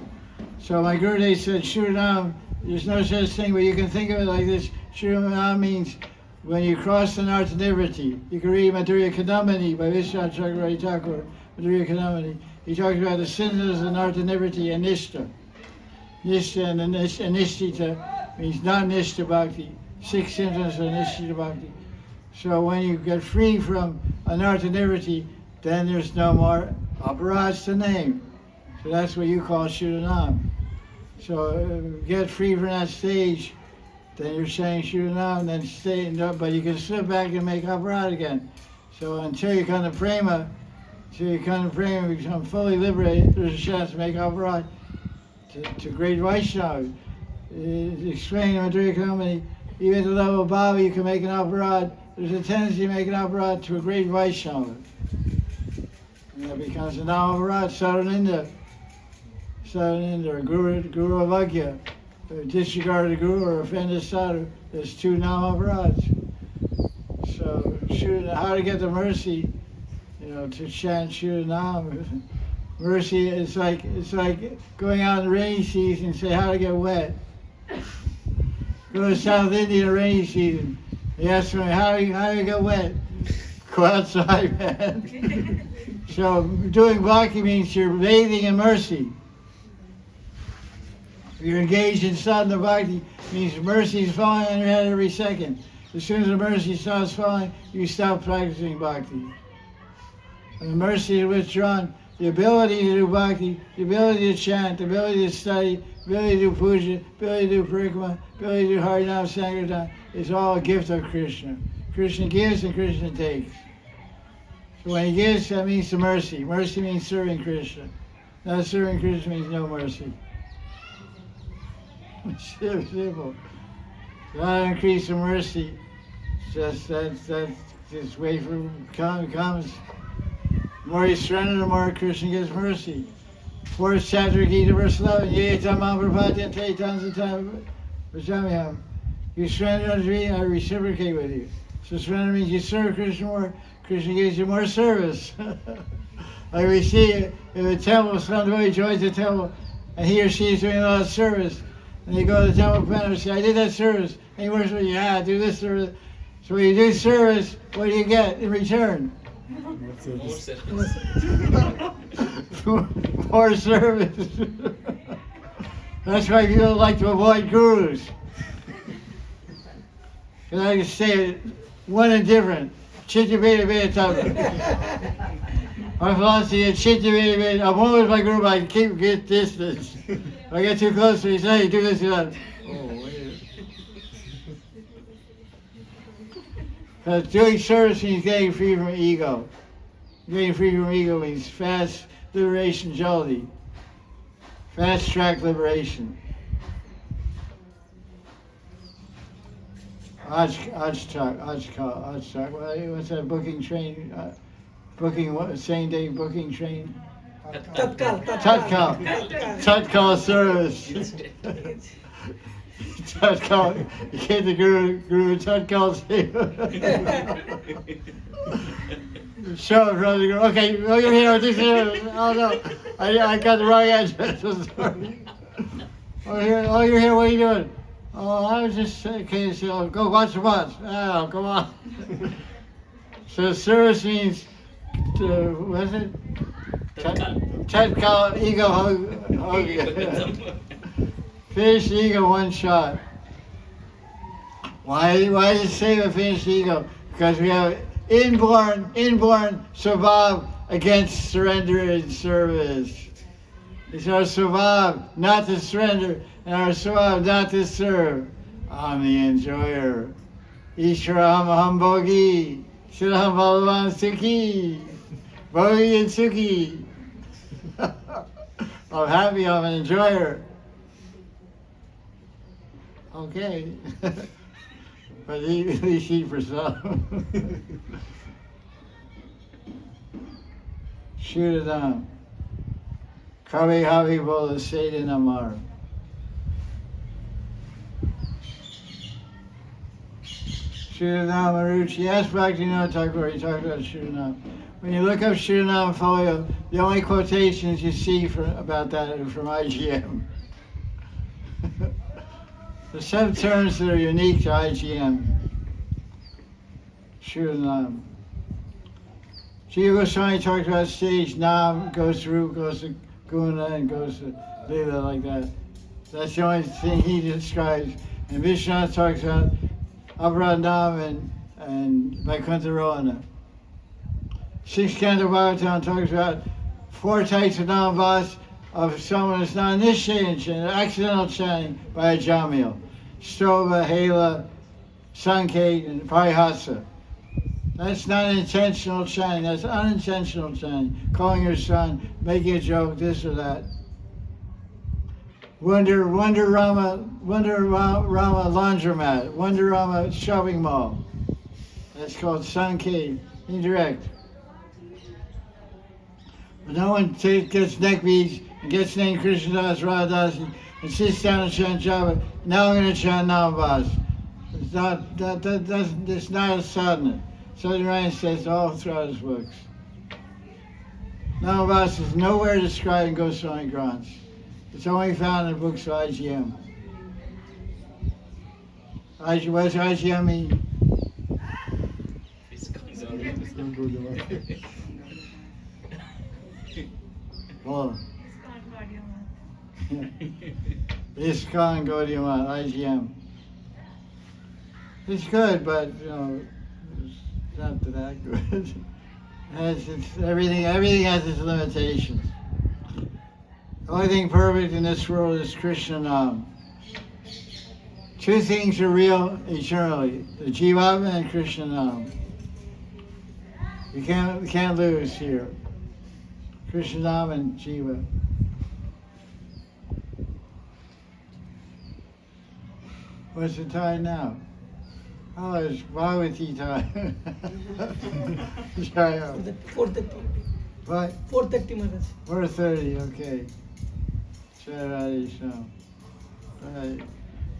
So my Gurudev said, Shuranam, there's no such thing, but you can think of it like this. Shuranam means when you cross the Narthanivritti. You can read Madhurya Kadambini by Vishwanath Chakravarti Thakur, Madhurya Kadambini. He talks about the symptoms of Narthanivritti and Nishta. Nishta and Nishtita means not Nishta Bhakti. 6 symptoms of Nishtita Bhakti. So when you get free from Anarthanivritti, then there's no more aparats to name. So that's what you call Shuranam. So get free from that stage, then you're saying Shuranam, then stay, but you can slip back and make aparat again. So until you come to prema, and become fully liberated, there's a chance to make aparat to great Vaishnava. Explaining in Madhurya Kadambini, even at the level of Baba, you can make an aparat. There's a tendency to make an aparat to a great Vaishnava. And that becomes a Namaparat, Sadhaninda, or Guru Avagya. Disregard the Guru or offend the Sadhu. There's 2 Namaparats. So, how to get the mercy, to chant Shuranam. Mercy is like going out in the rainy season and say how to get wet. Go to South India in the rainy season. They ask me, how do you get wet? Go outside, man. So doing bhakti means you're bathing in mercy. You're engaged in sadhana bhakti means mercy is falling on your head every second. As soon as the mercy stops falling, you stop practicing bhakti. When the mercy is withdrawn, the ability to do bhakti, the ability to chant, the ability to study, the ability to do puja, the ability to do parikama, the ability to do harinam sankirtan is all a gift of Krishna. Krishna gives and Krishna takes. So when he gives, that means the mercy. Mercy means serving Krishna. Not serving Krishna means no mercy. It's simple. Not increase the mercy. That's just wait for him comes. The more you surrender, the more Krishna gives mercy. 4th chapter, Gita, verse 11. Ye tamam prapatya te tansatam vajamyam. You surrender unto me, I reciprocate with you. So surrender means you serve Krishna more. Krishna gives you more service. Like we see in the temple, somebody joins the temple, and he or she is doing a lot of service. And you go to the temple planner and say, I did that service. And he works with you, yeah, do this service. So when you do service, what do you get in return? More service. More service. That's why people like to avoid gurus. Because I can say it, one and different. Chitta Veda Veda Tava. My philosophy is Chitta Veda Veda. I'm always my guru, but I get distance. If I get too close to him, he says, hey, do this and that. Oh, wait. Because doing service means getting free from ego. Getting free from ego means fast liberation, jaldi. Fast track liberation. Ajtak. What's that booking train? Same day booking train? Tatkal service. Tatkal. You get the Guru Tatkal show in front of the Guru. Okay, oh, you're here. Oh no, I got the wrong address. I'm sorry. Oh, you're here. What are you doing? Oh, I was just saying, okay, so go watch the bus. Oh, come on. So service means, what's it? Tatkal ego hug. Finish the ego one shot. Why does it say to finish the ego? Because we have inborn swabhav against surrender and service. It's our swabhav not to surrender and our swabhav not to serve. I'm the enjoyer. Ishwaram aham bhogi. Shiraham bhagavan sukhi. Bhogi and sukhi. I'm happy, I'm an enjoyer. Okay. But at least eat for some. Shoot it down. Kavi Havi Bola Satan Amar. Shuddhanam Maruchi. Yes, Bhaktivinoda Thakur, he talked about Shuddhanam. When you look up Shuddhanam folio, the only quotations you see about that are from IGM. There's some terms that are unique to IGM. Shuddhanam. Jiva Goswami talked about stage Nam, goes to Rup, goes to Guna, and goes to Lila like that. That's the only thing he describes. And Vishwanath talks about Abradnam and Vaikuntha Rohana. Sixth Canto Bhagavatam talks about 4 types of Namabhas of someone who's not initiated in accidental chanting by a Jamil. Strova, Hela, Sanket, and Parihasa. That's not intentional chanting, that's unintentional chanting. Calling your son, making a joke, this or that. Wonder Rama laundromat, Wonder Rama shopping mall. That's called Sanket, indirect. But no one gets neck beads and gets named Krishnadas, Radhadasi, and sits down and chant Java. Now I'm going to chant Namabhas. It's not a sadhana. Sadhana says all throughout his books. Namabhas is nowhere described in Goswami Granths. It's only found in the books of IGM. What does IGM mean? Well, ISKCON Gaudiya Vaisnava, IGM. It's good, but it's not that good. Everything has its limitations. The only thing perfect in this world is Krishna Nam. 2 things are real eternally: the Jivatma and Krishna Nam. We can't lose here. Krishna Nam and Jiva. What's the time now? Oh, it's Bhagavati time. Jaya. 4:30. What? 4:30, Maharaj. 4:30, okay. Jaya Radhe Swami. Right.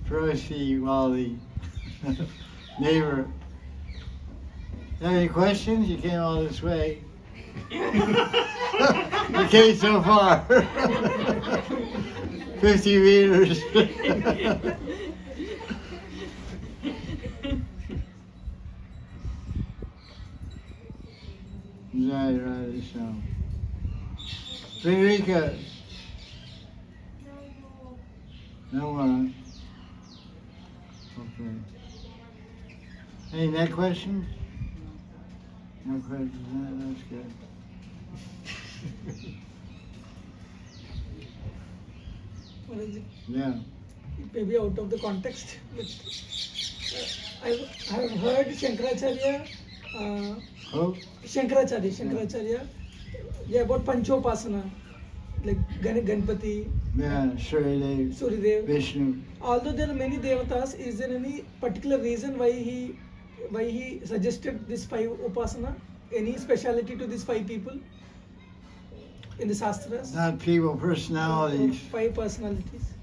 Proceed, Wally. Neighbor. Have any questions? You came all this way. You came so far. 50 meters. Jaya Radhe Swami. Frederica. No one. Okay. Any next questions? No questions. That's good. Maharaj, Yeah. it may be out of the context, but I have heard Shankaracharya, Oh, Shankaracharya, yeah, about Panchopasana, like Ganpati, yeah, Suryadev, Suryadev. Vishnu. Although there are many devatas, is there any particular reason why he suggested this 5 upasana? Any speciality to these 5 people in the Shastras? Not people, personalities. 5 personalities.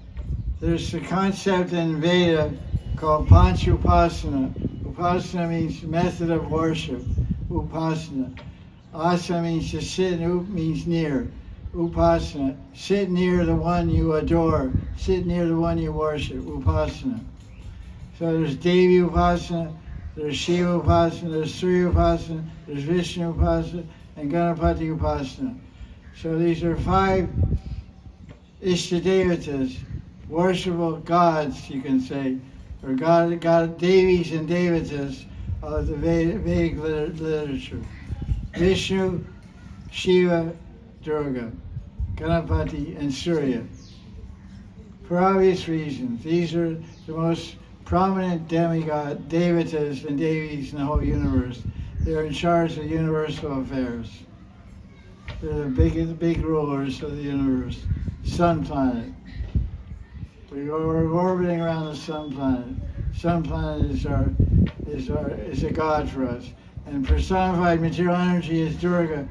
There's a concept in Veda called Panchupasana. Upasana means method of worship. Upasana. Asa means to sit, and up means near. Upasana. Sit near the one you adore. Sit near the one you worship. Upasana. So there's Devi Upasana, there's Shiva Upasana, there's Surya Upasana, there's Vishnu Upasana, and Ganapati Upasana. So these are 5 Ishtadevatas, worshipable gods, you can say, or god Devis and Devatas of the Vedic literature. Vishnu, Shiva, Durga, Ganapati, and Surya. For obvious reasons, these are the most prominent demigod, Devatas and Devis in the whole universe. They're in charge of universal affairs. They're the big rulers of the universe. Sun planet. We're orbiting around the sun planet. Sun planet is a god for us. And personified material energy is Durga.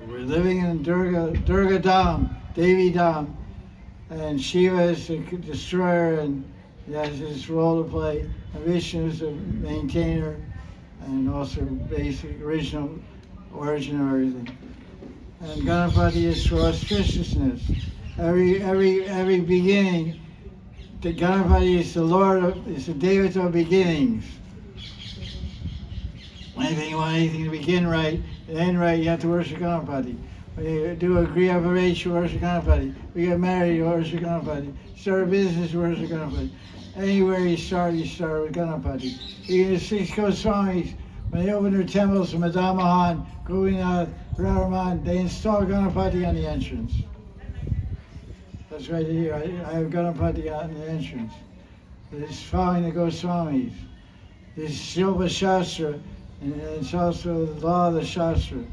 We're living in Durga Dham, Devi Dham. And Shiva is the destroyer and he has his role to play. And Vishnu is the maintainer and also basic original origin of everything. And Ganapati is for auspiciousness. Every beginning, the Ganapati is the Lord is the Devata of beginnings. Anything you want anything to begin right and end right, you have to worship Ganapati. When you do a Griya Vaisnava, you worship Ganapati. We get married, you worship Ganapati. Start a business, you worship Ganapati. Anywhere you start with Ganapati. Even the 6 Goswamis, when they open their temples, Madan, Mahan, Gopinath, Radha, they install Ganapati on the entrance. That's right here. I have Ganapati on the entrance. It's following the Goswamis. It's Shilpa Shastra, and it's also the law of the Shastra.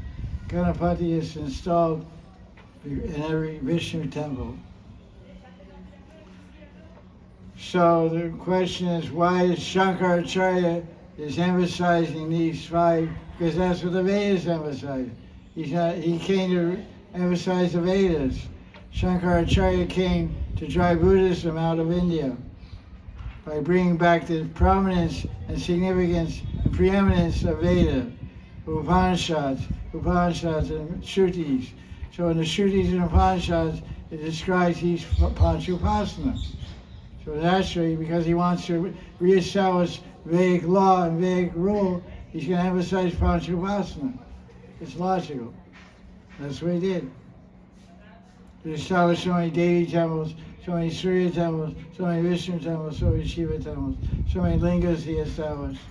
Ganapati is installed in every Vishnu temple. So the question is, why is Shankaracharya is emphasizing these 5? Because that's what the Vedas emphasize. He came to emphasize the Vedas. Shankaracharya came to drive Buddhism out of India by bringing back the prominence and significance and preeminence of Veda, Upanishads and Shrutis. So in the Shrutis and Upanishads, it describes these Panchupasana. So naturally, because he wants to reestablish Vedic law and Vedic rule, he's going to emphasize Panchupasana. It's logical. That's what he did. He established so many Devi temples, so many Surya temples, so many Vishnu temples, so many Shiva temples, so many lingas he established.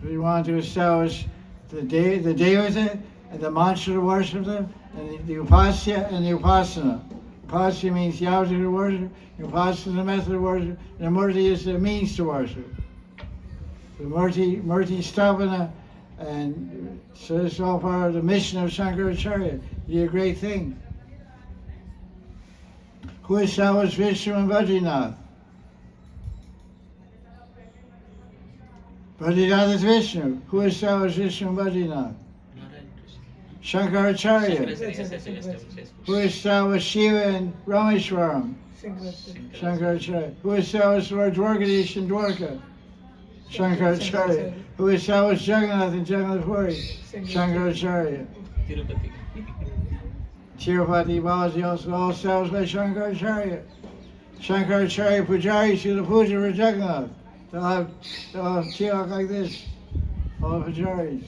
We wanted to establish the Devata and the mantra to worship them, and the Upasya and the Upasana. Upasya means the object of worship, the Upasana is the method of worship, and the Murti is the means to worship. The Murti Stapana, and so it's all part of the mission of Shankaracharya. He did a great thing. Who established Vishnu and Badrinath? Badrinath is Vishnu. Who established Vishnu and Badrinath? Shankaracharya. Who established Shiva and Rameshwaram? Shankaracharya. Who established Lord Dwarkadish and Dwarka? Shankaracharya. Who established Jagannath and Jagannath Puri? Shankaracharya. Tirupati, Babaji, also all established by Shankaracharya. Shankaracharya pujaris do the puja for Jagannath. They'll have tilak like this. All the pujaris.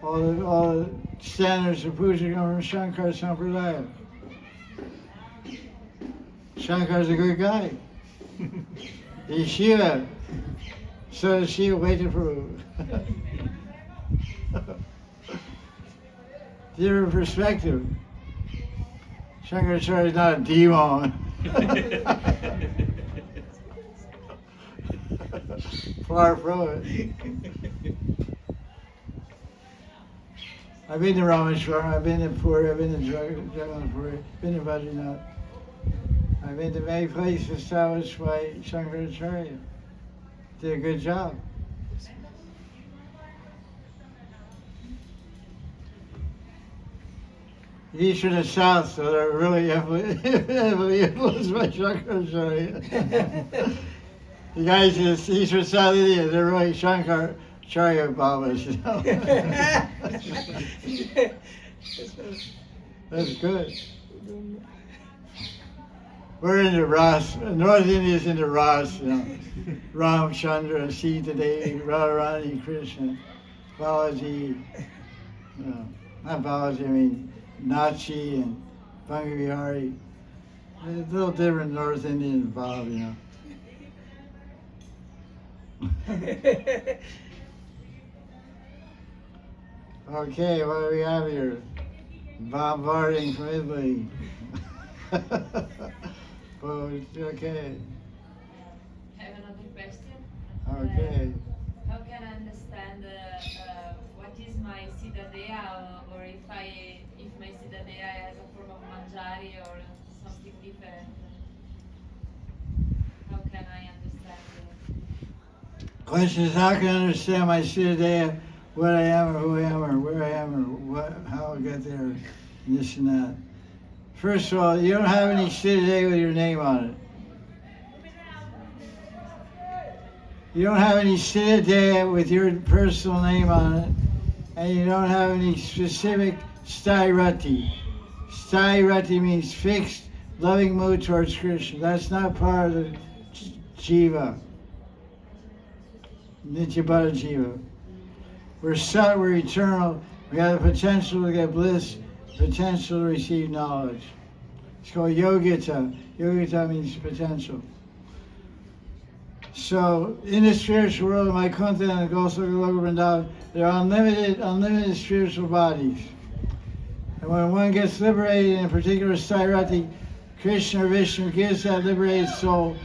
All the standards of puja come from Shankar Sampradaya. Shankar's a good guy. He's Shiva. So is Shiva, wait to prove. Different perspective. Shankaracharya is not a demon. Far from it. I've been to Rameshwaram, I've been to Puri, I've been to Jagannath Puri, I've been to Badrinath. I've been to many places established by Shankaracharya. Did a good job. East and the South, so they're really heavily influenced by Shankaracharya. The guys in East and South India, they're really Shankaracharya Babas, you know. That's good. We're into Ras. North India's into Ras, you know. Ram Chandra, Sita Devi, Radharani, Krishna, Babaji, you know, not Babaji, I mean Nachi and Bangavihari. There's a little different North Indian involved, you know. Okay, what do we have here? Bombarding from Italy. Oh, okay. I have another question. Okay. How can I understand what is my Siddhanta, or if my Siddhanta has a form of manjari or something different? How can I understand it? Question is, how can I understand my Siddhanta, what I am or who I am or where I am or how I got there, and this and that. First of all, you don't have any Siddhanta with your name on it. You don't have any Siddhanta with your personal name on it, and you don't have any specific Sthairati. Sthairati means fixed, loving mood towards Krishna. That's not part of the Jiva, Nityabhara Jiva. We're Sat, we're eternal. We have the potential to get bliss, potential to receive knowledge. It's called Yogita. Yogita means potential. So in the spiritual world, Vaikuntha and Gosloka Vrindavan, there are unlimited spiritual bodies. And when one gets liberated in a particular Sthairati, Krishna or Vishnu gives that liberated soul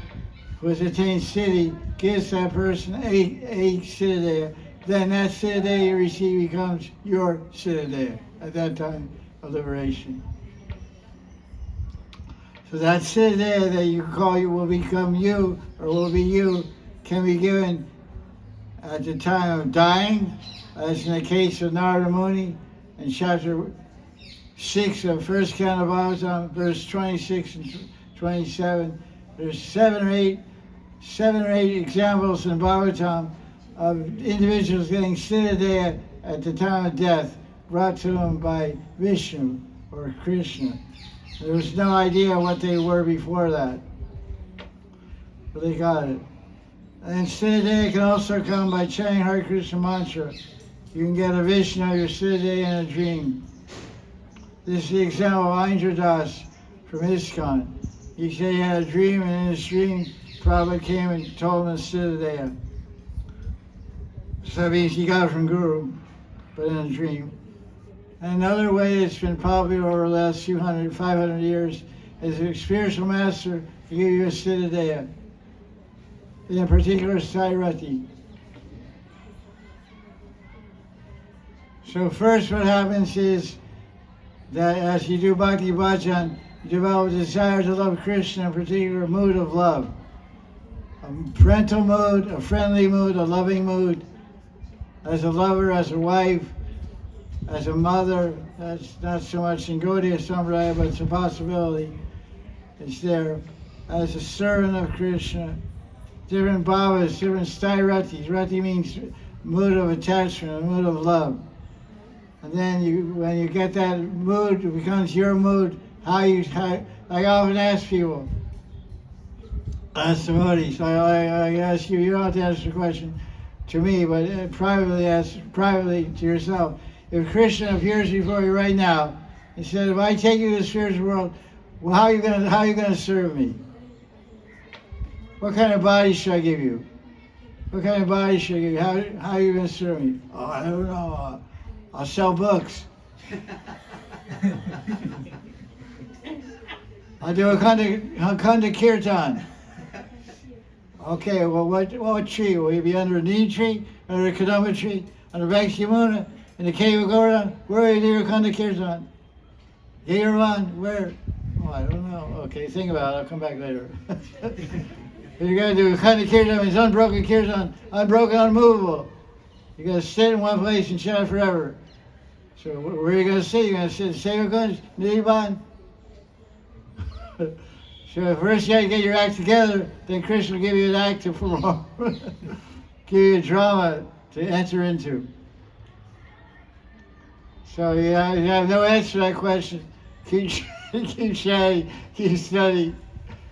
who has attained siddhi, gives that person a siddhaya. Then that siddhaya you receive becomes your siddhaya at that time of liberation. So that siddhaya that you call you will become you, or will be you, can be given at the time of dying, as in the case of Narada Muni in chapter 6 of First Canto of Bhagavatam, verse 26 and 27. There's seven or eight examples in Bhagavatam of individuals getting siddhaya at the time of death, brought to them by Vishnu or Krishna. There was no idea what they were before that, but they got it. And siddhaya can also come by chanting Hare Krishna mantra. You can get a vision of your siddhaya in a dream. This is the example of Indra Das from ISKCON. He said he had a dream, and in his dream, Prabhupada came and told him siddhaya. So that means he got it from Guru, but in a dream. And another way it's been popular over the last 500 years is a spiritual master to give you a siddhaya in a particular Sthairati. So first what happens is that as you do Bhakti Bhajan, you develop a desire to love Krishna in a particular mood of love. A parental mood, a friendly mood, a loving mood. As a lover, as a wife, as a mother. That's not so much in Gaudiya Sampradaya, but it's a possibility. It's there. As a servant of Krishna. Different bhavas, different Sthairatis. Rati means mood of attachment, a mood of love. And then when you get that mood, it becomes your mood. I often ask people, ask the devotees, I ask you, you don't have to answer the question to me, but privately to yourself. If Krishna appears before you right now and said, if I take you to the spiritual world, well, how are you gonna serve me? What kind of body should I give you? What kind of body should I give you? How are you gonna serve me? Oh, I don't know. I'll sell books. I'll do a Kunda Kirtan. Okay, well, what tree? Will you be under a neem tree, under a kadamba tree, under Banks Yamuna, in the cave of Govardhan? Where will you do your Kunda Kirtan? Gairavan? Where? Oh, I don't know. Okay, think about it. I'll come back later. If you're going to do a Kunda Kirtan, it's unbroken Kirtan, unbroken, unmovable. You're going to sit in one place and chant forever. So where are you going to sit? You're going to sit in Sevakunj, Nibbana? So first you have to get your act together, then Krishna will give you an act to perform. Give you a drama to enter into. So you have no answer to that question. Keep chanting, keep studying.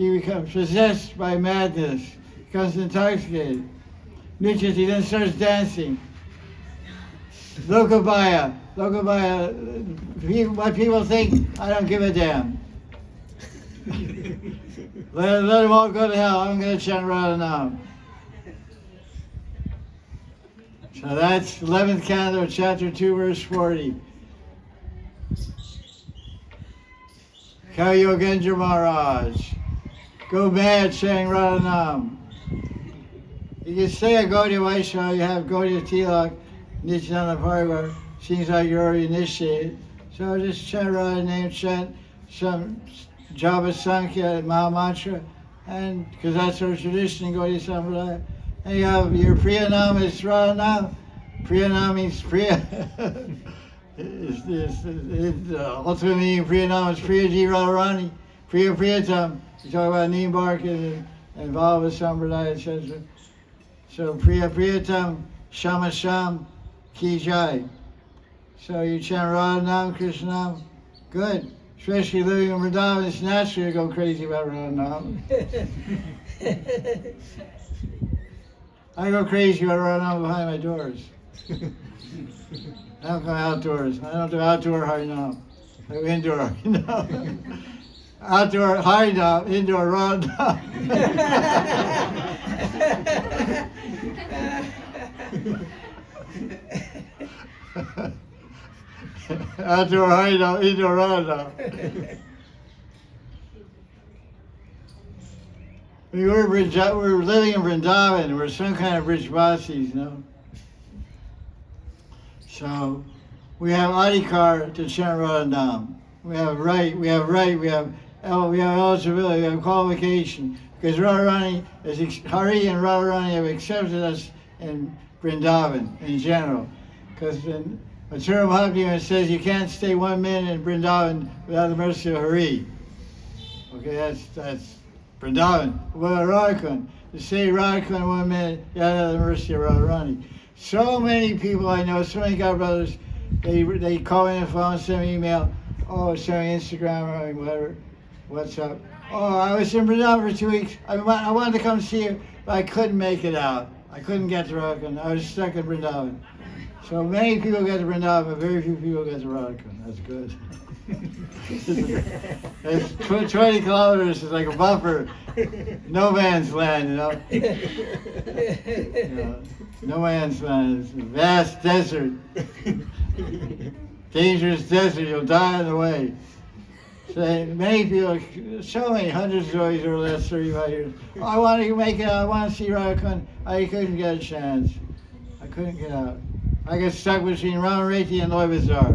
she becomes possessed by madness, becomes intoxicated. Nijati then starts dancing. Lokabaya, what people think, I don't give a damn. let them all go to hell. I'm going to chant Radha now. So that's 11th canto, chapter 2, verse 40. Yogendra Maharaj. Go mad saying Radha Nam. You can say a Gaudiya Vaisnava, you have Gaudiya Tilak, Nityananda Parivar, seems like you're already initiated. So just chant Radha name, chant some Japa Sankhya, Mahamantra, and because that's our tradition in Gaudiya Sampradaya. And you have your Priya Nam is Radha Nam. Priya Nam means Priya. Ultimate meaning Priya Nam is Priya Ji Radharani, Priya Priyatam. You talk about Neem Bark and Valva Sampradaya, etc. So Priya Priyatam, Shama Sham, Ki Jai. So you chant Radha Nam, Krishna Nam, good. Especially living in Vrindavan, it's natural to go crazy about Radha Nam. I go crazy about Radha Nam behind my doors. I don't go outdoors. I don't do outdoor Hari Nam. I do indoor Hari Nam. Outdoor Hari Nam, indoor Radha Nam. Outdoor Hari Nam, indoor Radha Nam. We were living in Vrindavan. We're some kind of rich Vasis, you know. So we have adhikar to chant Radha Nam. We have right, we have eligibility, we have qualification. Because Radharani Hari and Radharani have accepted us in Vrindavan in general. Because in Mathura Mahaprabhu says you can't stay 1 minute in Vrindavan without the mercy of Hari. Okay, that's Vrindavan. Well, Radha Kunda. To say Radha Kunda 1 minute, you have to have the mercy of Radharani. So many people I know, so many God brothers, they call me on the phone, send me email, send me Instagram or whatever, what's up. Oh, I was in Vrindavan for 2 weeks. I wanted to come see you, but I couldn't make it out. I couldn't get to Radha Kunda. I was stuck in Vrindavan. So many people get to Vrindavan, but very few people get to Radha Kunda. That's good. It's 20 kilometers is like a buffer. No man's land, you know. No man's land. It's a vast desert. Dangerous desert. You'll die on the way. So many people, so many, hundreds of stories over the last 35 years. I want to make it out. I want to see Radha Kunda. I couldn't get a chance. I couldn't get out. I got stuck between Ramareti and Loy Bazaar.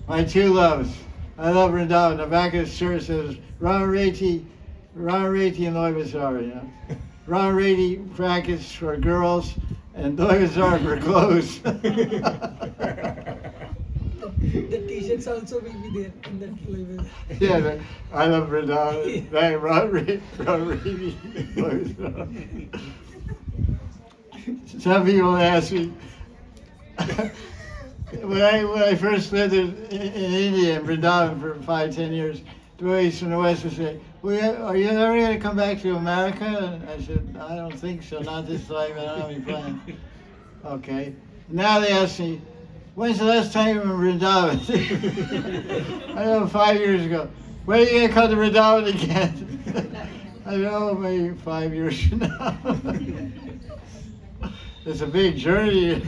My two loves. I love Vrindavan. The back of the shirt says Ramareti and Loy Bazaar, you know. Ramareti brackets for girls and Loy Bazaar for clothes. The t-shirts also will be there in that level. Yeah, I love Vrindavan. Ramareti, Loy Bazaar. Some people ask me, when I first lived in India, in Vrindavan for 5-10 years, devotees from the West would say, are you ever going to come back to America? And I said, I don't think so, not this time, I don't have any plans. Okay. Now they ask me, when's the last time you were in Vrindavan? I know 5 years ago. When are you going to come to Vrindavan again? I know, maybe 5 years from now. It's a big journey.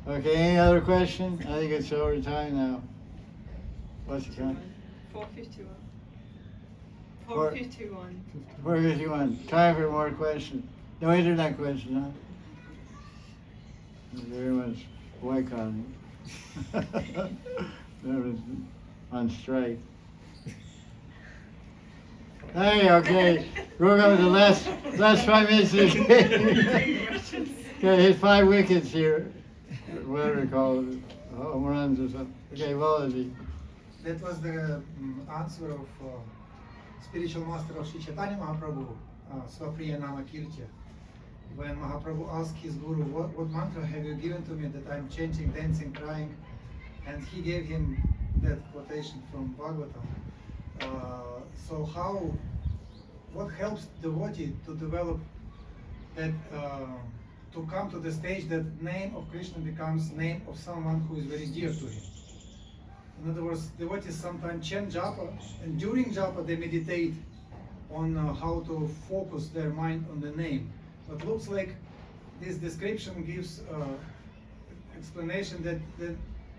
Okay, any other question? I think it's over time now. What's the time? 4:51. 4:51. 4:51. 4:51. Time for more questions. No internet questions, huh? Everyone's boycotting. Everyone's on strike. Hey, okay. We're going to the last 5 minutes of the game. Okay, hit 5 wickets here. Whatever you call it. Home runs or something. Okay, Babaji. That was the answer of spiritual master of Sri Chaitanya Mahaprabhu, Swapriya Nama Kirtya. when Mahaprabhu asked his guru, what mantra have you given to me that I'm chanting, dancing, crying? And he gave him that quotation from Bhagavatam. So what helps devotee to develop that, to come to the stage that name of Krishna becomes name of someone who is very dear to him? In other words, devotees sometimes chant japa, and during japa they meditate on how to focus their mind on the name. But looks like this description gives explanation that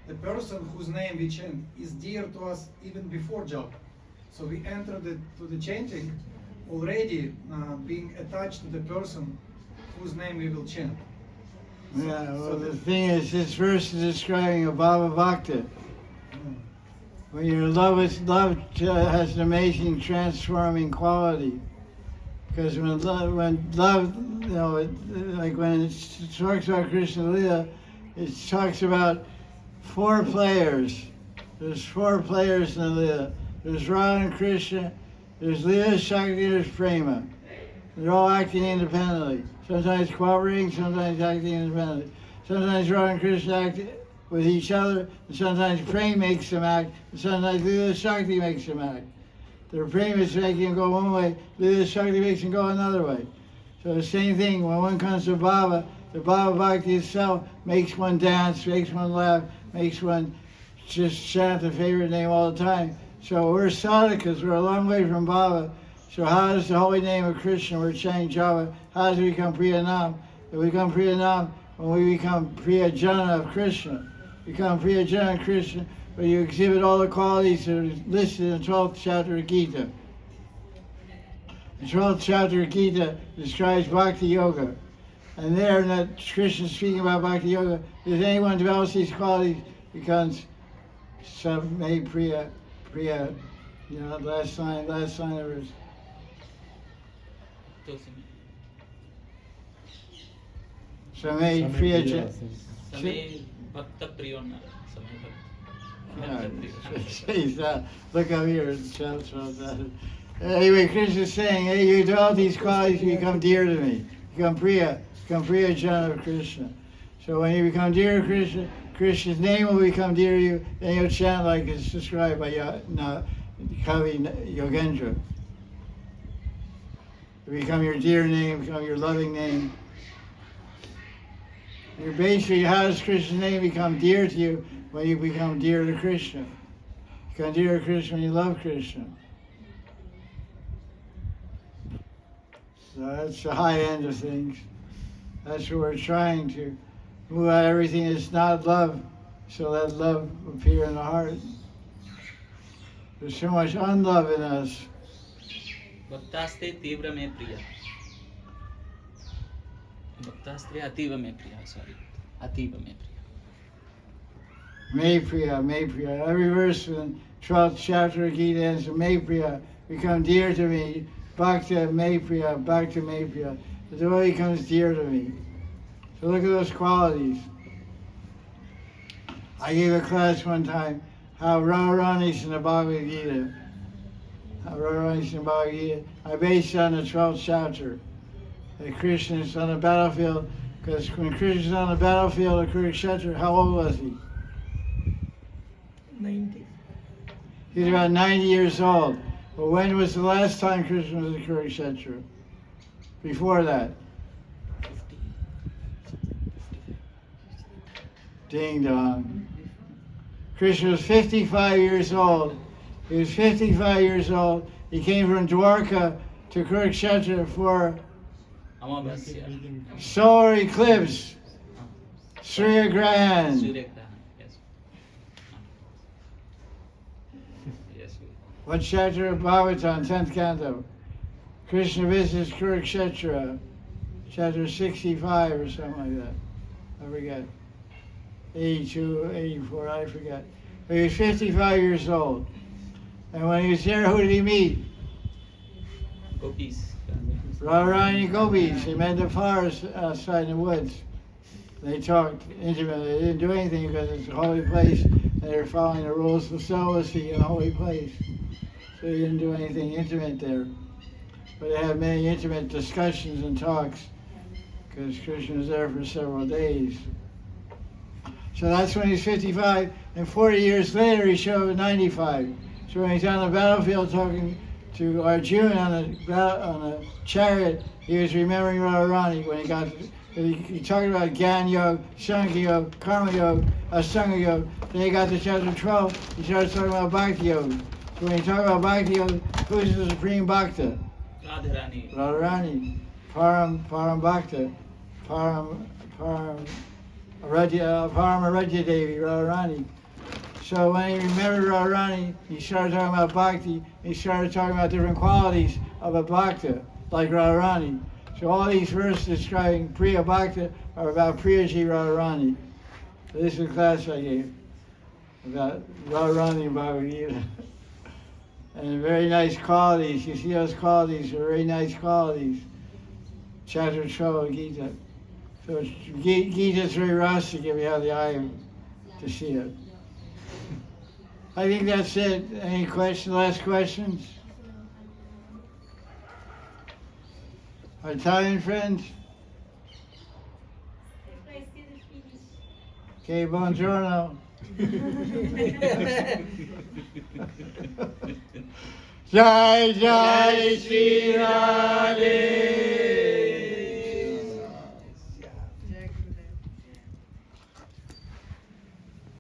the person whose name we chant is dear to us even before japa. So we enter to the chanting already being attached to the person whose name we will chant. Yeah, well, the thing is, this verse is describing a Baba Bhakta. When your love has an amazing transforming quality. Because when love, you know, like when it talks about Krishna Lila, it talks about 4 players. There's 4 players in the Lila. There's Radha and Krishna, there's Lila, Shakti, there's Prema. They're all acting independently. Sometimes cooperating, sometimes acting independently. Sometimes Radha and Krishna act with each other, and sometimes Prema makes them act, and sometimes Lila Shakti makes them act. The Prema is making them go one way, Lila Shakti makes them go another way. So the same thing, when one comes to Baba, the Baba Bhakti itself makes one dance, makes one laugh, makes one just chant the favorite name all the time. So we're sadhakas, we're a long way from Baba. So how does the holy name of Krishna, we're chanting Java, how does it become Priyanam? It become Priyanam when we become Priyajana of Krishna. Become Priyajana of Krishna, but you exhibit all the qualities that are listed in the 12th chapter of Gita. The 12th chapter of Gita describes Bhakti Yoga. And there, in that Krishna speaking about Bhakti Yoga, if anyone develops these qualities, becomes Samay Priya, you know, last line of verse. Samay Priya. Samay Bhakta Priyo na. Look up here and tell about that. Anyway, Krishna is saying, hey, you develop these qualities, you become dear to me. Become Priya Jana of Krishna. So when you become dear to Krishna, Krishna's name will become dear to you, and you'll chant like it's described by Kavi Yogendra. It become your dear name, become your loving name. And basically, how does Krishna's name become dear to you? When you become dear to Krishna. You become dear to Krishna when you love Krishna. So that's the high end of things. That's what we're trying to move out everything that's not love, so let love appear in the heart. There's so much unlove in us. Bhaktaste tivra me priya. Bhaktaste ativa me priya, sorry. Ativa me priya. May Priya. Every verse in 12th chapter of Gita ends with May Priya. Become dear to me. Bhakta May Priya. The devotee becomes dear to me. So look at those qualities. I gave a class one time how Radharani's in the Bhagavad Gita. I based it on the 12th chapter. That Krishna is on the battlefield, because when Krishna is on the battlefield of Kurukshetra, how old was he? 90. He's about 90 years old. But when was the last time Krishna was at Kurukshetra? Before that? Ding dong. Krishna was 55 years old. He was 55 years old. He came from Dwarka to Kurukshetra for solar eclipse. Surya Grahan. Yes. What chapter of Bhagavatam, 10th canto? Krishna visits Kurukshetra, chapter 65 or something like that. I forget. 82, 84, I forget. But he was 55 years old. And when he was there, who did he meet? Gopis. Radharani Gopis. He met the flowers outside in the woods. They talked intimately. They didn't do anything because it's a holy place and they were following the rules of celibacy in a holy place. So they didn't do anything intimate there. But they had many intimate discussions and talks. because Krishna was there for several days. So that's when he's 55, and 40 years later he showed up at 95. So when he's on the battlefield talking to Arjuna on a chariot, he was remembering Radharani when he talked about Gyan Yoga, Sankhya Yoga, Karma Yoga, Asanga Yoga. Then he got to chapter 12, he started talking about Bhakti Yoga. So when he talked about Bhakti Yoga, who's the supreme Bhakta? Radharani. Radharani. Param Bhakta. Param Aradhya Devi, Radharani. So when he remembered Radharani, he started talking about Bhakti. He started talking about different qualities of a Bhakta, like Radharani. So all these verses describing Priya Bhakta are about Priyaji Radharani. So this is a class I gave about Radharani and Bhagavad Gita. And very nice qualities. You see those qualities are very nice qualities. Chapter 12 of Gita. So Gita is very rustic if you have the eye to see it. I think that's it. Any questions? Last questions? Our Italian friends? Okay, buongiorno. Jaya Jaya Sri Radhe.